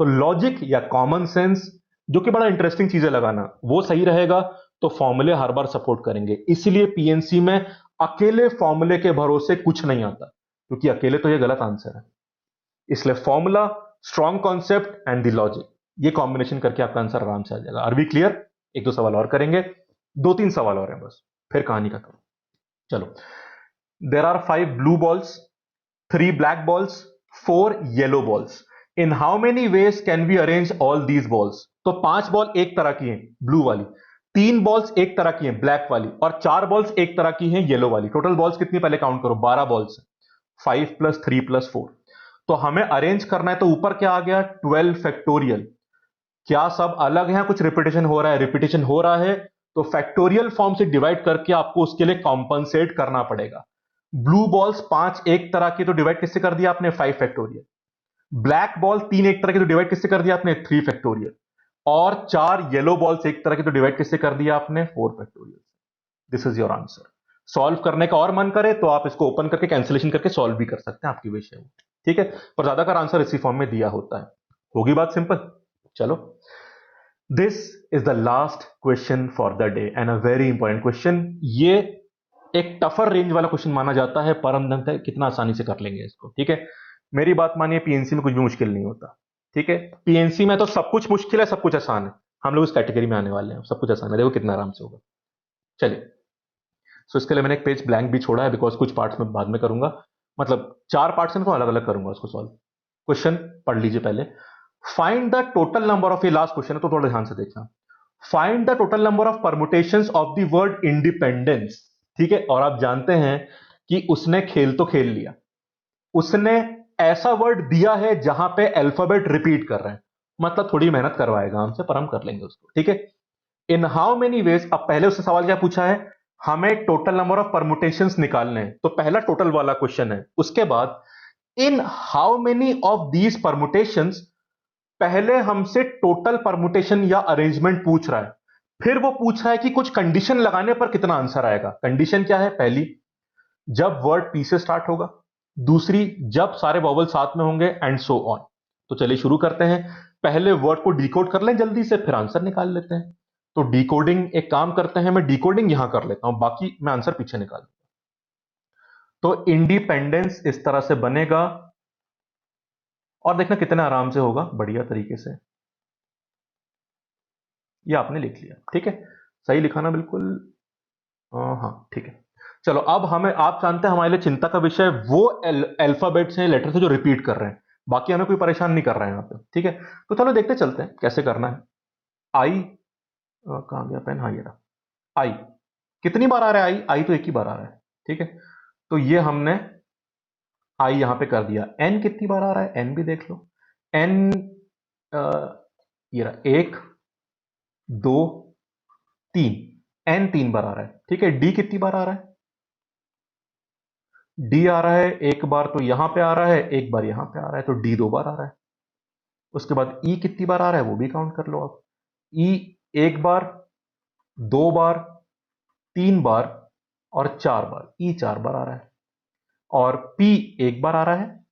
तो लॉजिक या कॉमन सेंस, जो कि बड़ा इंटरेस्टिंग चीजें लगाना, वो सही रहेगा तो फॉर्मूले हर बार सपोर्ट करेंगे। इसलिए पीएनसी में अकेले फॉर्मूले के भरोसे कुछ नहीं आता, क्योंकि अकेले तो ये गलत आंसर है। इसलिए formula, strong concept and the logic, ये कॉम्बिनेशन करके आपका आंसर आराम से आ जाएगा। Are we clear? एक दो सवाल और करेंगे, 2-3 सवाल और हैं बस, फिर कहानी खत्म। चलो, there are 5 blue balls, 3 black balls, 4 yellow balls. In how many ways can we arrange all these balls? तो 5 बॉल एक तरह की हैं, ब्लू वाली, 3 बॉल्स एक तरह की हैं, ब्लैक वाली, और 4 बॉल्स एक तरह की हैं, येलो वाली। टोटल बॉल्स कितनी पहले काउंट करो, 12 बॉल्स, 5 प्लस 3 प्लस 4। तो हमें अरेंज करना है, तो ऊपर क्या आ गया? 12 फैक्टोरियल। क्या सब अलग है, कुछ रिपीटेशन हो रहा है? रिपीटेशन हो रहा है, तो फैक्टोरियल फॉर्म से डिवाइड करके आपको उसके लिए कॉम्पनसेट करना पड़ेगा। ब्लू बॉल्स 5 एक तरह की, तो डिवाइड किससे कर दिया आपने? 5 फैक्टोरियल। ब्लैक बॉल 3 एक तरह की, तो डिवाइड किससे कर दिया आपने? 3 फैक्टोरियल। और 4 येलो बॉल्स एक तरह की, तो डिवाइड किससे कर दिया आपने? 4 factorial. This is your answer. Solve करने का और मन करे तो आप इसको ओपन करके कैंसिलेशन करके सॉल्व भी कर सकते हैं, आपकी विश है। ठीक है, पर ज्यादातर आंसर इसी फॉर्म में दिया होता है। होगी बात सिंपल? चलो, this is the last question for the day and a very important question. ये एक टफर रेंज वाला क्वेश्चन माना जाता है, पर हम जानते हैं कितना आसानी से कर लेंगे इसको। ठीक है, मेरी बात मानिए, पीएनसी में कुछ भी मुश्किल नहीं होता। ठीक है, पीएनसी में तो सब कुछ मुश्किल है, सब कुछ आसान है। हम लोग इस कैटेगरी में आने वाले हैं, सब कुछ आसान है, देखो कितना आराम से होगा। चलिए, सो इसके लिए मैंने एक पेज ब्लैंक भी छोड़ा है, बिकॉज कुछ पार्ट्स में बाद में करूंगा, मतलब 4 पार्ट्स में तो अलग अलग करूंगा उसको सॉल्व। क्वेश्चन पढ़ लीजिए पहले। Find the total number of, ये लास्ट क्वेश्चन है तो थोड़ा ध्यान से देखना। Find the total number of permutations of the word independence. ठीक है, और आप जानते हैं कि उसने खेल तो खेल लिया, उसने ऐसा वर्ड दिया है जहां पे अल्फाबेट रिपीट कर रहे हैं, मतलब थोड़ी मेहनत करवाएगा हमसे, पर हम कर लेंगे उसको। ठीक है, इन हाउ मेनी वेज, अब पहले उससे सवाल क्या पूछा है? हमें टोटल नंबर ऑफ परमुटेशंस निकालने हैं, तो पहला टोटल वाला क्वेश्चन है। उसके बाद in how many of these permutations, पहले हमसे टोटल परमुटेशन या अरेंजमेंट पूछ रहा है, फिर वो पूछ रहा है कि कुछ कंडीशन लगाने पर कितना आंसर आएगा। कंडीशन क्या है? पहली, जब वर्ड पी से स्टार्ट होगा, दूसरी, जब सारे वॉवल साथ में होंगे, एंड सो ऑन। तो चलिए शुरू करते हैं, पहले वर्ड को डिकोड कर लें जल्दी से, फिर आंसर निकाल लेते हैं। तो डिकोडिंग एक काम करते हैं, मैं डिकोडिंग यहां कर लेता हूं, बाकी मैं आंसर पीछे निकाल दूंगा। तो इंडिपेंडेंस इस तरह से बनेगा, और देखना कितना आराम से होगा, बढ़िया तरीके से। ये आपने लिख लिया, ठीक है, सही लिखा ना बिल्कुल? हाँ ठीक है। चलो, अब हमें, आप जानते हैं हमारे लिए चिंता का विषय वो अल्फाबेट्स हैं, लेटर्स हैं जो रिपीट कर रहे हैं, बाकी हमें कोई परेशान नहीं कर रहे हैं यहाँ पे। ठीक है, तो चलो देखते चलते हैं कैसे करना है। आई कहाँ गया पेन, हाँ ये रहा। आई कितनी बार आ रहा है, आई आई तो एक ही बार आ रहा है, ठीक है। तो ये हमने आई यहां पे कर दिया। एन कितनी बार आ रहा है, एन भी देख लो। एन ये रहा, एक, दो, तीन। एन 3 बार आ रहा है, ठीक है। डी कितनी बार आ रहा है, डी आ रहा है एक बार, तो यहां पे आ रहा है, एक बार यहां पे आ रहा है, तो डी 2 बार आ रहा है। उसके बाद ई कितनी बार आ रहा है वो भी काउंट कर लो आप। ई एक बार, 2 बार, 3 बार और 4 बार, ई 4 बार आ रहा है। और पी एक बार आ रहा है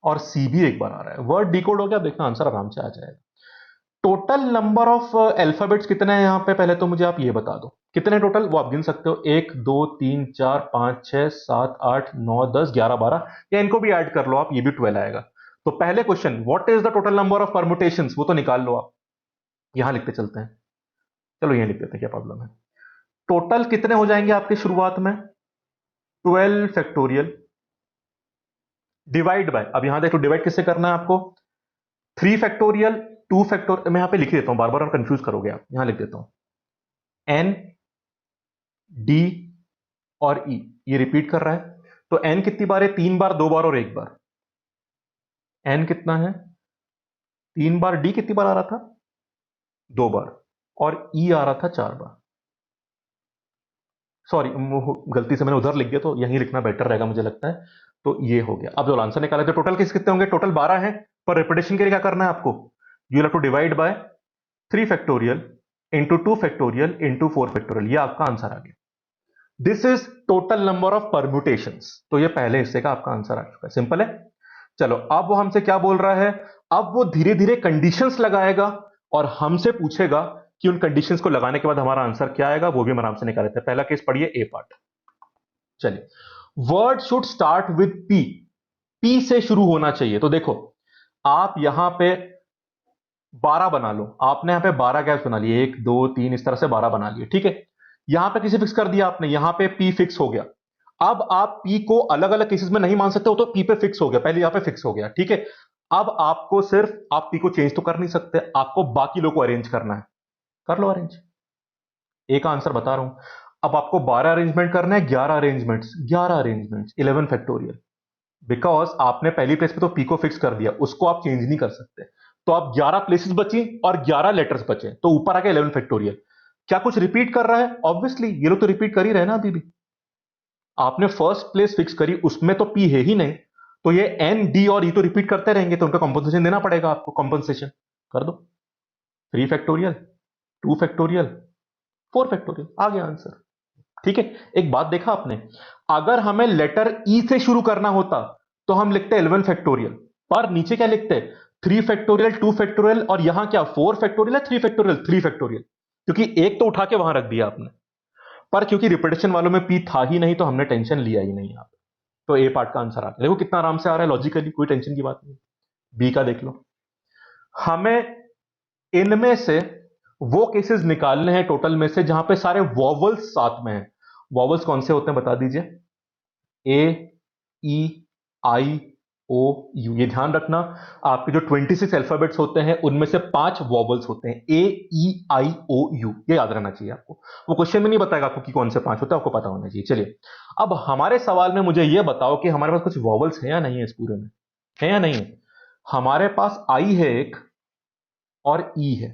और सी भी एक बार आ रहा है। वर्ड डिकोड हो गया, देखना आंसर आराम से आ जाएगा। टोटल नंबर ऑफ अल्फाबेट्स कितने हैं यहां पे, पहले तो मुझे आप ये बता दो कितने टोटल, वो आप गिन सकते हो। 1 2 3 4 5 6 7 8 9 10 11 12, या इनको भी ऐड कर लो आप, ये भी 12 आएगा। तो पहले question, what is the total number of permutations, वो तो निकाल लो आप। यहां लिखते चलते हैं, चलो यहां लिख देते हैं, क्या प्रॉब्लम है। टोटल कितने हो जाएंगे आपके शुरुआत में, 12 फैक्टोरियल डिवाइड बाय, अब यहां देखो डिवाइड किससे करना है आपको, 3 फैक्टोरियल, 2 फैक्टोरियल। मैं यहां पे लिख देता हूं, बार बार कंफ्यूज करोगे आप, यहां लिख देता हूं एन, डी और ई, ये रिपीट कर रहा है। तो एन कितनी बार है, 3 बार, 2 बार और 1 बार। एन कितना है, 3 बार। डी कितनी बार आ रहा था, 2 बार। और ई आ रहा था 4 बार। सॉरी, गलती से मैंने उधर लिख दिया, तो यहीं लिखना बेटर रहेगा मुझे लगता है। तो ये हो गया। अब जो आंसर निकाला, तो टोटल कितने होंगे, टोटल 12 है। पर रिपीटेशन के लिए क्या करना है आपको, you have to divide by 3 factorial into 2 factorial into 4 factorial, ये आपका आंसर आ गया। This is total number of permutations. तो ये पहले हिस्से का आपका आंसर आ चुका है, सिंपल है। चलो अब वो हमसे क्या बोल रहा है, अब वो धीरे धीरे कंडीशंस लगाएगा और हमसे पूछेगा कि उन कंडीशंस को लगाने के बाद हमारा आंसर क्या आएगा, वो भी हम आराम से निकाल लेते हैं। पहला केस पढ़िए, ए पार्ट। चलिए, word should start with P, P से शुरू होना चाहिए। तो देखो, आप यहां पे 12 बना लो, आपने यहां पे 12 गैप्स बना लिए, 1 2 3 इस तरह से 12 बना लिए, ठीक है। यहां पे किसे फिक्स कर दिया आपने, यहां पे पी फिक्स हो गया। अब आप पी को अलग अलग केसेस में नहीं मान सकते हो, तो पी पे फिक्स हो गया, पहले यहां पे फिक्स हो गया, ठीक है। अब आपको सिर्फ, आप पी को चेंज तो कर नहीं सकते, आपको बाकी लोगों को अरेंज करना है, कर लो अरेंज। एक आंसर बता रहा हूं। अब आपको 12 अरेंजमेंट करना है, 11 अरेंजमेंट्स, 11 अरेंजमेंट्स, 11 फैक्टोरियल। बिकॉज आपने पहली प्लेस पे तो पी को फिक्स कर दिया, उसको आप चेंज नहीं कर सकते। तो आप 11 प्लेसेस बची और 11 लेटर्स बचे, तो ऊपर आ गया 11 फैक्टोरियल। क्या कुछ रिपीट कर रहा है, ऑब्वियसली ये लोग तो रिपीट कर ही रहे ना अभी भी। आपने फर्स्ट प्लेस फिक्स करी, उसमें तो पी है ही नहीं, तो ये एन, डी और ई तो रिपीट करते रहेंगे, तो उनका कॉम्पनसेशन देना पड़ेगा आपको, कॉम्पनसेशन कर दो। 3 फैक्टोरियल, 2 फैक्टोरियल, 4 फैक्टोरियल, आ गया आंसर, ठीक है। एक बात देखा आपने, अगर हमें लेटर ई से शुरू करना होता तो हम लिखते 11 फैक्टोरियल, पर नीचे क्या लिखते, 3 फैक्टोरियल, 2 फैक्टोरियल, और यहां क्या 4 फैक्टोरियल है, 3 फैक्टोरियल, 3 फैक्टोरियल, क्योंकि एक तो उठा के वहां रख दिया आपने। पर क्योंकि रिपीटेशन वालों में पी था ही नहीं, तो हमने टेंशन लिया ही नहीं यहां पे। तो ए पार्ट का आंसर आ गया, देखो कितना आराम से आ रहा है, लॉजिकली कोई टेंशन की बात नहीं। बी का देख लो, हमें इनमें से वो केसेस निकालने हैं टोटल में से जहां पे सारे वॉवल्स साथ में हैं। वॉवल्स कौन से होते हैं बता दीजिए, ए, ई, आई, ओ, यू, ये ध्यान रखना। आपके जो 26 अल्फाबेट्स होते हैं उनमें से 5 वॉवल्स होते हैं, ए, ई, आई, ओ, यू, ये याद रहना चाहिए आपको। वो क्वेश्चन में नहीं बताएगा आपको कि कौन से 5 होते हैं, आपको पता होना चाहिए। चलिए, अब हमारे सवाल में मुझे ये बताओ कि हमारे पास कुछ वॉवल्स है या नहीं है, इस पूरे में है या नहीं है। हमारे पास आई है एक और ई है।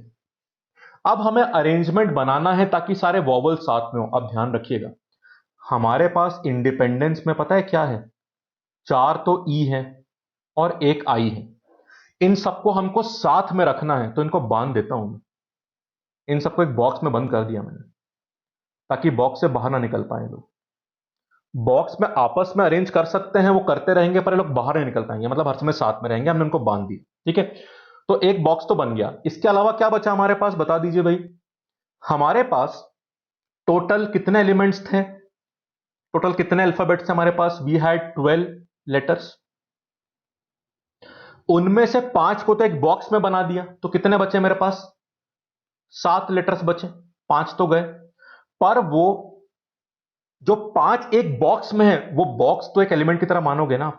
अब हमें अरेंजमेंट बनाना है ताकि सारे वॉवल साथ में हो। अब ध्यान रखिएगा, हमारे पास इंडिपेंडेंस में पता है क्या है, 4 तो ई है और एक आई है। इन सबको हमको साथ में रखना है, तो इनको बांध देता हूं मैं। इन सबको एक बॉक्स में बंद कर दिया मैंने, ताकि बॉक्स से बाहर ना निकल पाए लोग। बॉक्स में आपस में अरेंज कर सकते हैं, वो करते रहेंगे, पर ये लोग बाहर नहीं निकल पाएंगे, मतलब हर समय साथ में रहेंगे। हमने उनको बांध दिया, ठीक है। तो एक बॉक्स तो बन गया, इसके अलावा क्या बचा हमारे पास, बता दीजिए भाई। हमारे पास टोटल कितने एलिमेंट्स थे, टोटल कितने अल्फाबेट्स थे हमारे पास, वी हैड 12 लेटर्स। उनमें से 5 को तो एक बॉक्स में बना दिया, तो कितने बचे मेरे पास, 7 लेटर्स बचे। 5 तो गए, पर वो जो 5 एक बॉक्स में है, वो बॉक्स तो एक एलिमेंट की तरह मानोगे ना।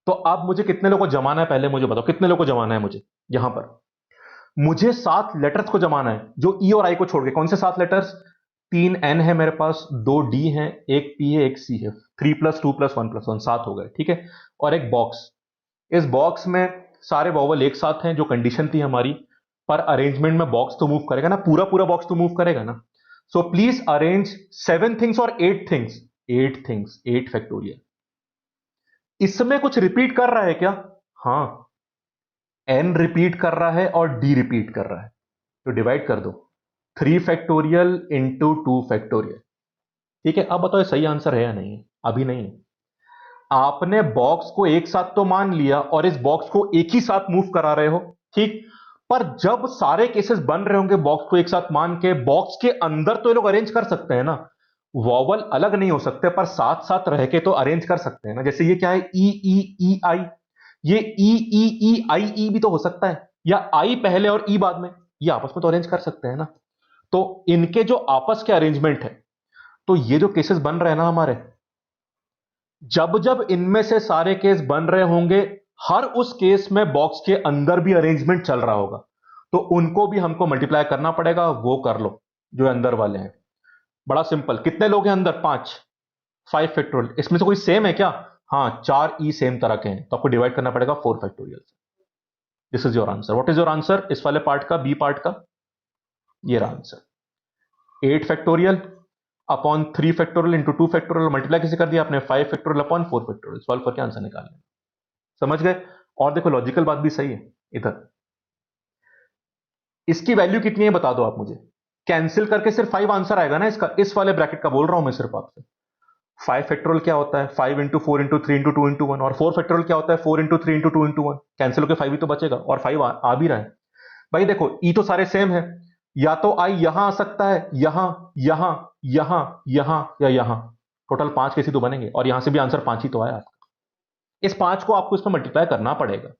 तो अब मुझे कितने लोगों को जमाना है, पहले मुझे बताओ कितने लोगों को जमाना है मुझे यहां पर। मुझे 7 लेटर्स को जमाना है जो ई और आई को छोड़ के। कौन से 7 लेटर्स? 3 एन है मेरे पास, 2 डी है, एक पी है, एक सी है। 3+2+1+1 7 हो गए, ठीक है। और एक बॉक्स, इस बॉक्स में सारे वॉवल एक साथ हैं जो कंडीशन थी हमारी। पर अरेंजमेंट में बॉक्स तो मूव करेगा ना, पूरा पूरा बॉक्स तो मूव करेगा ना। सो प्लीज अरेंज 7 थिंग्स और 8 थिंग्स। 8 things, 8 factorial. इसमें कुछ रिपीट कर रहा है क्या? हाँ, एन रिपीट कर रहा है और डी रिपीट कर रहा है, तो डिवाइड कर दो। 3 फैक्टोरियल इंटू 2 फैक्टोरियल। ठीक है, अब बताओ ये सही आंसर है या नहीं है? अभी नहीं है। आपने बॉक्स को एक साथ तो मान लिया और इस बॉक्स को एक ही साथ मूव करा रहे हो, ठीक। पर जब सारे केसेस बन रहे होंगे बॉक्स को एक साथ मान के, बॉक्स के अंदर तो ये लोग अरेंज कर सकते हैं ना। वॉवल अलग नहीं हो सकते पर साथ साथ रह के तो अरेंज कर सकते हैं ना। जैसे ये क्या है, ई ई ई आई, ये ई ई ई आई ई भी तो हो सकता है, या आई पहले और ई बाद में। ये आपस में तो अरेंज कर सकते हैं ना। तो इनके जो आपस के अरेंजमेंट है, तो ये जो केसेस बन रहे हैं ना हमारे, जब जब इनमें से सारे केस बन रहे होंगे, हर उस केस में बॉक्स के अंदर भी अरेंजमेंट चल रहा होगा, तो उनको भी हमको मल्टीप्लाई करना पड़ेगा। वो कर लो जो अंदर वाले हैं। बड़ा सिंपल। कितने लोग हैं अंदर? 5। 5 फैक्टोरियल। इसमें से कोई सेम है क्या? हाँ, 4 ई सेम तरह के हैं, तो आपको डिवाइड करना पड़ेगा 4 फैक्टोरियल से। This is your answer. What is your answer इस वाले पार्ट का, बी पार्ट का? ये रहा answer. 8 factorial upon 3 factorial into 2 factorial, multiply कैसे कर दिया आपने? 5 फैक्टोरियल अपॉन 4 फैक्टोरियल। सॉल्व करके आंसर निकाल लें। समझ गए? और देखो लॉजिकल बात भी सही है। इधर इसकी वैल्यू कितनी है बता दो आप मुझे। कैंसिल करके सिर्फ 5 आंसर आएगा ना इसका, इस वाले ब्रैकेट का बोल रहा हूं मैं सिर्फ आपसे। 5 फैक्टोरियल क्या होता है? 5 इंटू 4 इंटू 3 इंटू 2 इंटू 1। और 4 फैक्टोरियल क्या होता है? 4 इंटू 3 इंटू 2 इंटू 1। कैंसिल होकर 5 ही तो बचेगा, और 5 आ भी रहा है। भाई देखो, ई तो सारे सेम है, या तो आई यहां आ सकता है, यहां, यहां, यहां, यहां, या यहां। टोटल 5 कैसे तो बनेंगे, और यहां से भी आंसर 5 ही तो आया। इस 5 को आपको इसमें मल्टीप्लाई करना पड़ेगा।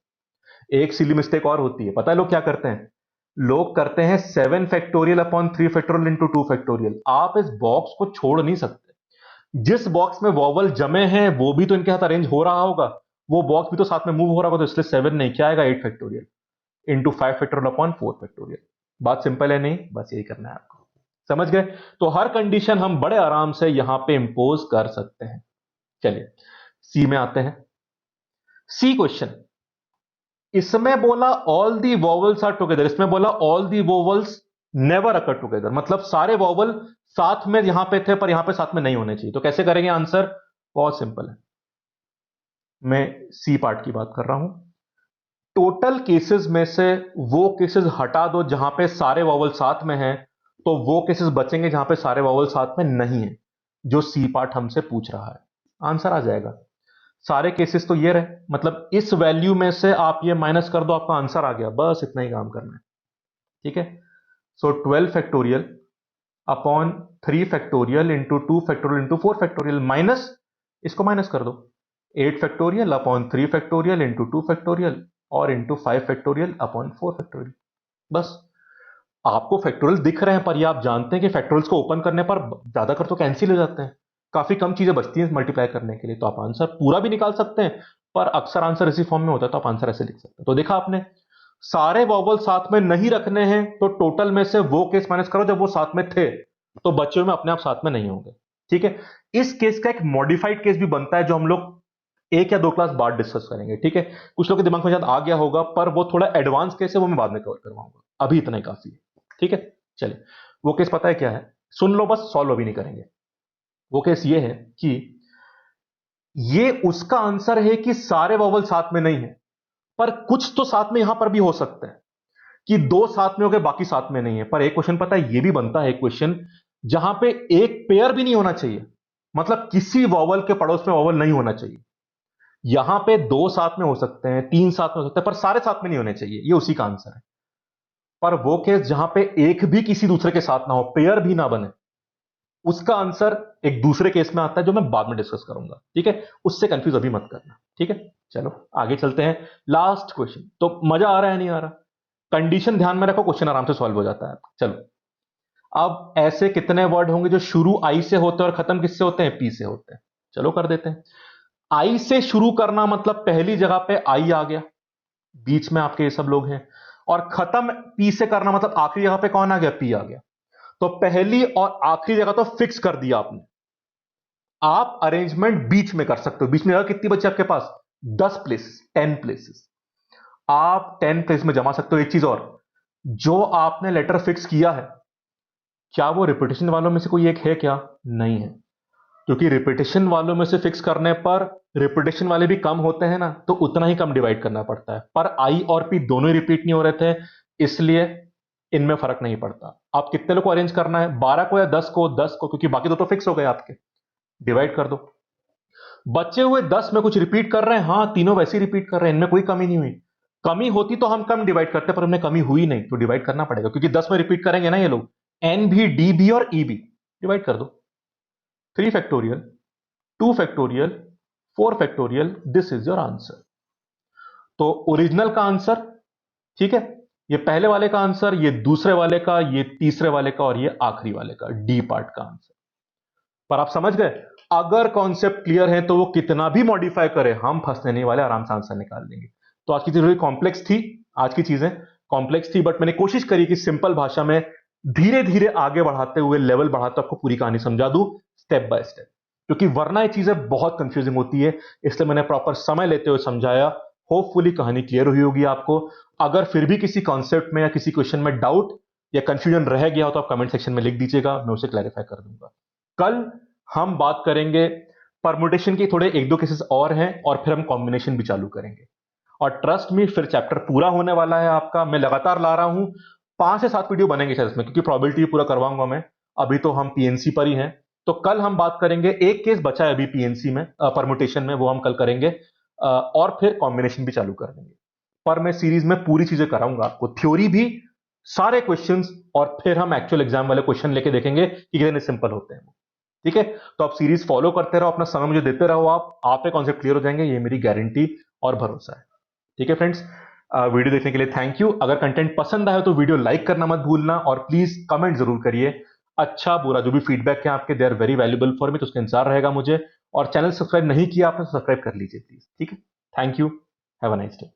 एक सिली मिस्टेक और होती है, पता है लोग क्या करते हैं? लोग करते हैं 7 factorial upon 3 factorial into 2 factorial. आप इस बॉक्स को छोड़ नहीं सकते। जिस बॉक्स में वॉवल जमे हैं वो भी तो इनके साथ अरेंज हो रहा होगा, वो बॉक्स भी तो साथ में मूव हो रहा होगा, तो इसलिए 7 नहीं, क्या आएगा? 8 factorial into 5 factorial upon 4 factorial. बात सिंपल है नहीं? बस यही करना है आपको। समझ गए? तो हर कंडीशन हम बड़े आराम से यहां पे इंपोज कर सकते हैं। चलिए सी में आते हैं। सी क्वेश्चन, इसमें बोला all the vowels are together, इसमें बोला all the vowels never occur together, मतलब सारे वोवल साथ में यहां पे थे पर यहां पे साथ में नहीं होने चाहिए। तो कैसे करेंगे आंसर? बहुत सिंपल है। मैं सी पार्ट की बात कर रहा हूं। टोटल केसेस में से वो केसेस हटा दो जहां पे सारे वोवल साथ में हैं, तो वो केसेस बचेंगे जहां पे सारे वोवल साथ में नहीं है, जो सी पार्ट हमसे पूछ रहा है। आंसर आ जाएगा। सारे केसेस तो ये रहे, मतलब इस वैल्यू में से आप ये माइनस कर दो, आपका आंसर आ गया। बस इतना ही काम करना है, ठीक है। सो 12 factorial upon 3 factorial into 2 factorial into 4 factorial, minus, इसको माइनस कर दो। 8 factorial upon 3 factorial into 2 factorial और इंटू 5 फैक्टोरियल अपॉन 4 फैक्टोरियल। बस। आपको फैक्टोरियल दिख रहे हैं पर ये आप जानते हैं कि फैक्टोरियल्स को ओपन करने पर ज्यादातर तो कैंसिल हो जाते हैं, काफी कम चीजें बचती हैं मल्टीप्लाई करने के लिए। तो आप आंसर पूरा भी निकाल सकते हैं, पर अक्सर आंसर इसी फॉर्म में होता है, तो आप आंसर ऐसे लिख सकते हैं। तो देखा आपने, सारे वॉवल साथ में नहीं रखने हैं तो टोटल में से वो केस माइनस करो जब वो साथ में थे, तो बच्चे में अपने आप साथ में नहीं होंगे। ठीक है। इस केस का एक मॉडिफाइड केस भी बनता है जो हम लोग एक या दो क्लास बाद डिस्कस करेंगे। ठीक है। कुछ लोग के दिमाग में शायद आ गया होगा, पर वो थोड़ा एडवांस केस है, वो मैं बाद में कवर करवाऊंगा। अभी इतना ही काफी है। ठीक है। चलिए, वो केस पता है क्या है? सुन लो बस, सॉल्व अभी नहीं करेंगे। वो केस ये है कि ये उसका आंसर है कि सारे वॉवल साथ में नहीं है, पर कुछ तो साथ में यहां पर भी हो सकते हैं कि दो साथ में हो गए बाकी साथ में नहीं है। पर एक क्वेश्चन पता है, ये भी बनता है क्वेश्चन जहां पे एक पेयर भी नहीं होना चाहिए, मतलब किसी वॉवल के पड़ोस में वॉवल नहीं होना चाहिए। यहां पे दो साथ में हो सकते हैं, तीन साथ में हो सकते हैं, पर सारे साथ में नहीं होने चाहिए। ये उसी का आंसर है। पर वो केस जहां पे एक भी किसी दूसरे के साथ ना हो, पेयर भी ना बने, उसका आंसर एक दूसरे केस में आता है जो मैं बाद में डिस्कस करूंगा। ठीक है। उससे कंफ्यूज अभी मत करना। ठीक है। चलो आगे चलते हैं। Last question. तो मजा आ रहा है नहीं आ रहा? कंडीशन ध्यान में रखो, क्वेश्चन आराम से सॉल्व हो जाता है। चलो, अब ऐसे कितने वर्ड होंगे जो शुरू आई से होते हैं और खत्म किससे होते हैं? पी से होते हैं। चलो कर देते हैं। आई से शुरू करना मतलब पहली जगह पे आई आ गया, बीच में आपके ये सब लोग हैं। और खत्म पी से करना मतलब आखिरी जगह पे कौन आ गया, पी आ गया। तो पहली और आखिरी जगह तो फिक्स कर दिया आपने। आप अरेंजमेंट बीच में कर सकते हो। बीच में जगह कितनी बची आपके पास, 10 प्लेसेस, 10 प्लेसेस। आप 10 प्लेस में जमा सकते हो। एक चीज और, जो आपने लेटर फिक्स किया है, क्या वो रिपीटेशन वालों में से कोई एक है क्या, नहीं है। क्योंकि रिपीटेशन वालों में से फिक्स करने पर रिपीटेशन वाले भी कम होते हैं ना, तो उतना ही कम डिवाइड करना पड़ता है। पर आई और पी दोनों ही रिपीट नहीं हो रहे थे, इसलिए इनमें फर्क नहीं पड़ता। आप कितने लोग को अरेंज करना है, 12 को या 10 को, 10 को, क्योंकि बाकी दो तो फिक्स हो गए आपके, डिवाइड कर दो। बचे हुए 10 में कुछ रिपीट कर रहे हैं, हाँ तीनों वैसे ही रिपीट कर रहे हैं, इनमें कोई कमी नहीं हुई। कमी होती तो हम कम डिवाइड करते, पर हमने कमी हुई नहीं, तो डिवाइड करना पड़ेगा, क्योंकि 10 में रिपीट करेंगे ना ये लोग, एन भी, डी भी और ई भी। डिवाइड कर दो। 3 factorial, 2 factorial, 4 factorial, this is your answer. तो ओरिजिनल का आंसर, ठीक है, ये पहले वाले का आंसर, ये दूसरे वाले का, ये तीसरे वाले का, और ये आखिरी वाले का, डी पार्ट का आंसर। पर आप समझ गए, अगर कॉन्सेप्ट क्लियर है तो वो कितना भी मॉडिफाई करे, हम फंसने नहीं वाले, आराम से आंसर निकाल देंगे। तो आज की चीज कॉम्प्लेक्स थी, आज की चीजें कॉम्प्लेक्स थी, बट मैंने कोशिश करी कि सिंपल भाषा में धीरे धीरे आगे बढ़ाते हुए, लेवल बढ़ाते आपको पूरी कहानी समझा दूं, स्टेप बाय स्टेप। क्योंकि वरना ये चीजें बहुत कंफ्यूजिंग होती है, इसलिए मैंने प्रॉपर समय लेते हुए समझाया। होपफुली कहानी क्लियर हुई होगी आपको। अगर फिर भी किसी कॉन्सेप्ट में या किसी क्वेश्चन में डाउट या कंफ्यूजन रह गया हो, तो आप कमेंट सेक्शन में लिख दीजिएगा, मैं उसे क्लैरिफाई कर दूंगा। कल हम बात करेंगे परमुटेशन के, थोड़े एक दो केसेस और हैं, और फिर हम कॉम्बिनेशन भी चालू करेंगे। और ट्रस्ट मी, फिर चैप्टर पूरा होने वाला है आपका। मैं लगातार ला रहा हूं, 5 से 7 वीडियो बनेंगे शायद इसमें, क्योंकि प्रोबेबिलिटी पूरा करवाऊंगा मैं। अभी तो हम पीएनसी पर ही हैं। तो कल हम बात करेंगे, एक केस बचा है अभी पीएनसी में, परमुटेशन में, वो हम कल करेंगे। और फिर कॉम्बिनेशन भी चालू कर देंगे। पर मैं सीरीज में पूरी चीजें कराऊंगा आपको, थ्योरी भी, सारे क्वेश्चंस, और फिर हम एक्चुअल एग्जाम वाले क्वेश्चन लेके देखेंगे कि कितने सिंपल होते हैं वो। ठीक है, तो आप सीरीज फॉलो करते रहो, अपना समय मुझे देते रहो, आप पे कॉन्सेप्ट क्लियर हो जाएंगे, ये मेरी गारंटी और भरोसा है। ठीक है फ्रेंड्स, वीडियो देखने के लिए थैंक यू। अगर कंटेंट पसंद आए तो वीडियो लाइक करना मत भूलना, और प्लीज कमेंट जरूर करिए। अच्छा बुरा जो भी फीडबैक है आपके, they are very valuable for me, तो उसका इंतजार रहेगा मुझे। और चैनल सब्सक्राइब नहीं किया आपने, सब्सक्राइब कर लीजिए प्लीज। ठीक है, thank you, have a nice day.